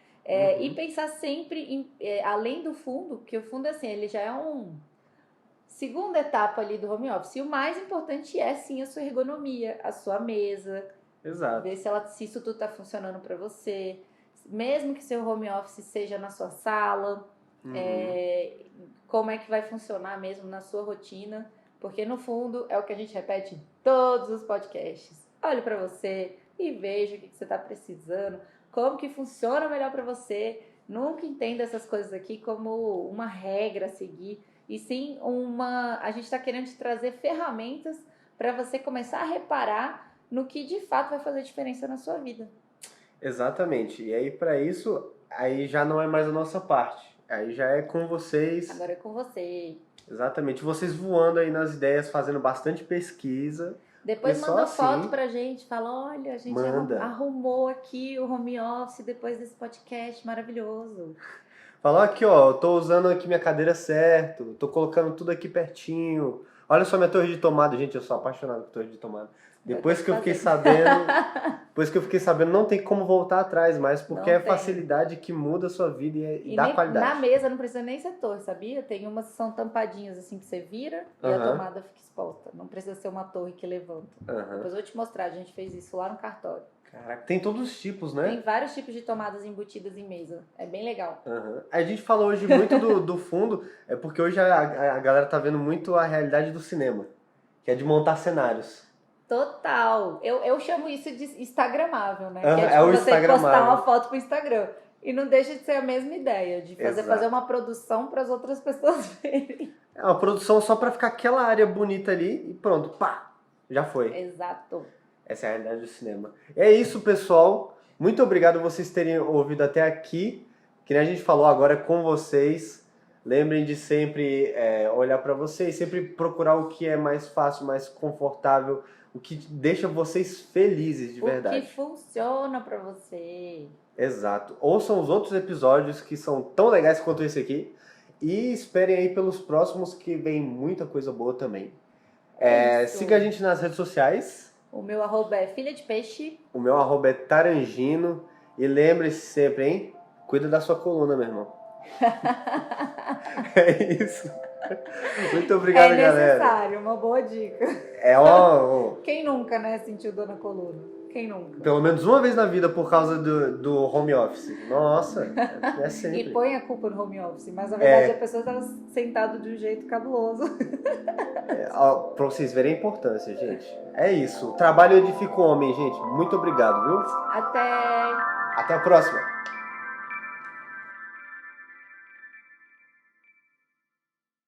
Speaker 2: e pensar sempre além do fundo, que o fundo assim, ele já é segunda etapa ali do home office, e o mais importante é sim a sua ergonomia, a sua mesa.
Speaker 1: Exato.
Speaker 2: Ver se isso tudo está funcionando para você. Mesmo que seu home office seja na sua sala, como é que vai funcionar mesmo na sua rotina. Porque no fundo é o que a gente repete em todos os podcasts. Olhe para você e veja o que você está precisando, como que funciona melhor para você. Nunca entenda essas coisas aqui como uma regra a seguir. E sim, a gente está querendo te trazer ferramentas para você começar a reparar no que de fato vai fazer diferença na sua vida.
Speaker 1: Exatamente. E aí, para isso, aí já não é mais a nossa parte. Aí já é com vocês.
Speaker 2: Agora é com você.
Speaker 1: Exatamente. Vocês voando aí nas ideias, fazendo bastante pesquisa.
Speaker 2: Depois manda foto pra gente. Fala, olha, a gente arrumou aqui o home office depois desse podcast maravilhoso.
Speaker 1: Fala, aqui ó, eu tô usando aqui minha cadeira certo. Tô colocando tudo aqui pertinho. Olha só minha torre de tomada. Gente, eu sou apaixonado por torre de tomada. Depois que eu fiquei sabendo, não tem como voltar atrás mais, porque é facilidade que muda a sua vida e dá qualidade.
Speaker 2: Na mesa não precisa nem ser torre, sabia? Tem umas que são tampadinhas assim que você vira e a tomada fica exposta. Não precisa ser uma torre que levanta. Depois eu vou te mostrar, a gente fez isso lá no cartório.
Speaker 1: Caraca, tem todos os tipos, né?
Speaker 2: Tem vários tipos de tomadas embutidas em mesa. É bem legal.
Speaker 1: A gente falou hoje muito do fundo, é porque hoje a galera tá vendo muito a realidade do cinema, que é de montar cenários.
Speaker 2: Total. Eu chamo isso de instagramável, né?
Speaker 1: Que
Speaker 2: é tipo você postar uma foto pro Instagram. E não deixa de ser a mesma ideia, de fazer uma produção para as outras pessoas verem.
Speaker 1: É uma produção só para ficar aquela área bonita ali e pronto, pá, já foi.
Speaker 2: Exato.
Speaker 1: Essa é a realidade do cinema. É isso, pessoal. Muito obrigado vocês terem ouvido até aqui. Que nem a gente falou agora com vocês. Lembrem de sempre olhar para vocês, sempre procurar o que é mais fácil, mais confortável, o que deixa vocês felizes de verdade.
Speaker 2: O que funciona para você.
Speaker 1: Exato. Ouçam os outros episódios que são tão legais quanto esse aqui. E esperem aí pelos próximos que vem muita coisa boa também. Siga a gente nas redes sociais.
Speaker 2: O meu arroba é Filha de Peixe.
Speaker 1: O meu arroba é Tarangino. E lembre-se sempre, hein? Cuida da sua coluna, meu irmão. É isso. Muito obrigado, galera.
Speaker 2: É necessário, uma boa dica. Quem nunca, né, sentiu dor na coluna? Quem nunca?
Speaker 1: Pelo menos uma vez na vida por causa do home office. Nossa, é sempre.
Speaker 2: E põe a culpa no home office, mas na verdade a pessoa estava sentada de um jeito cabuloso.
Speaker 1: Pra vocês verem a importância, gente. É isso. O trabalho edifica o homem, gente. Muito obrigado, viu?
Speaker 2: Até
Speaker 1: a próxima.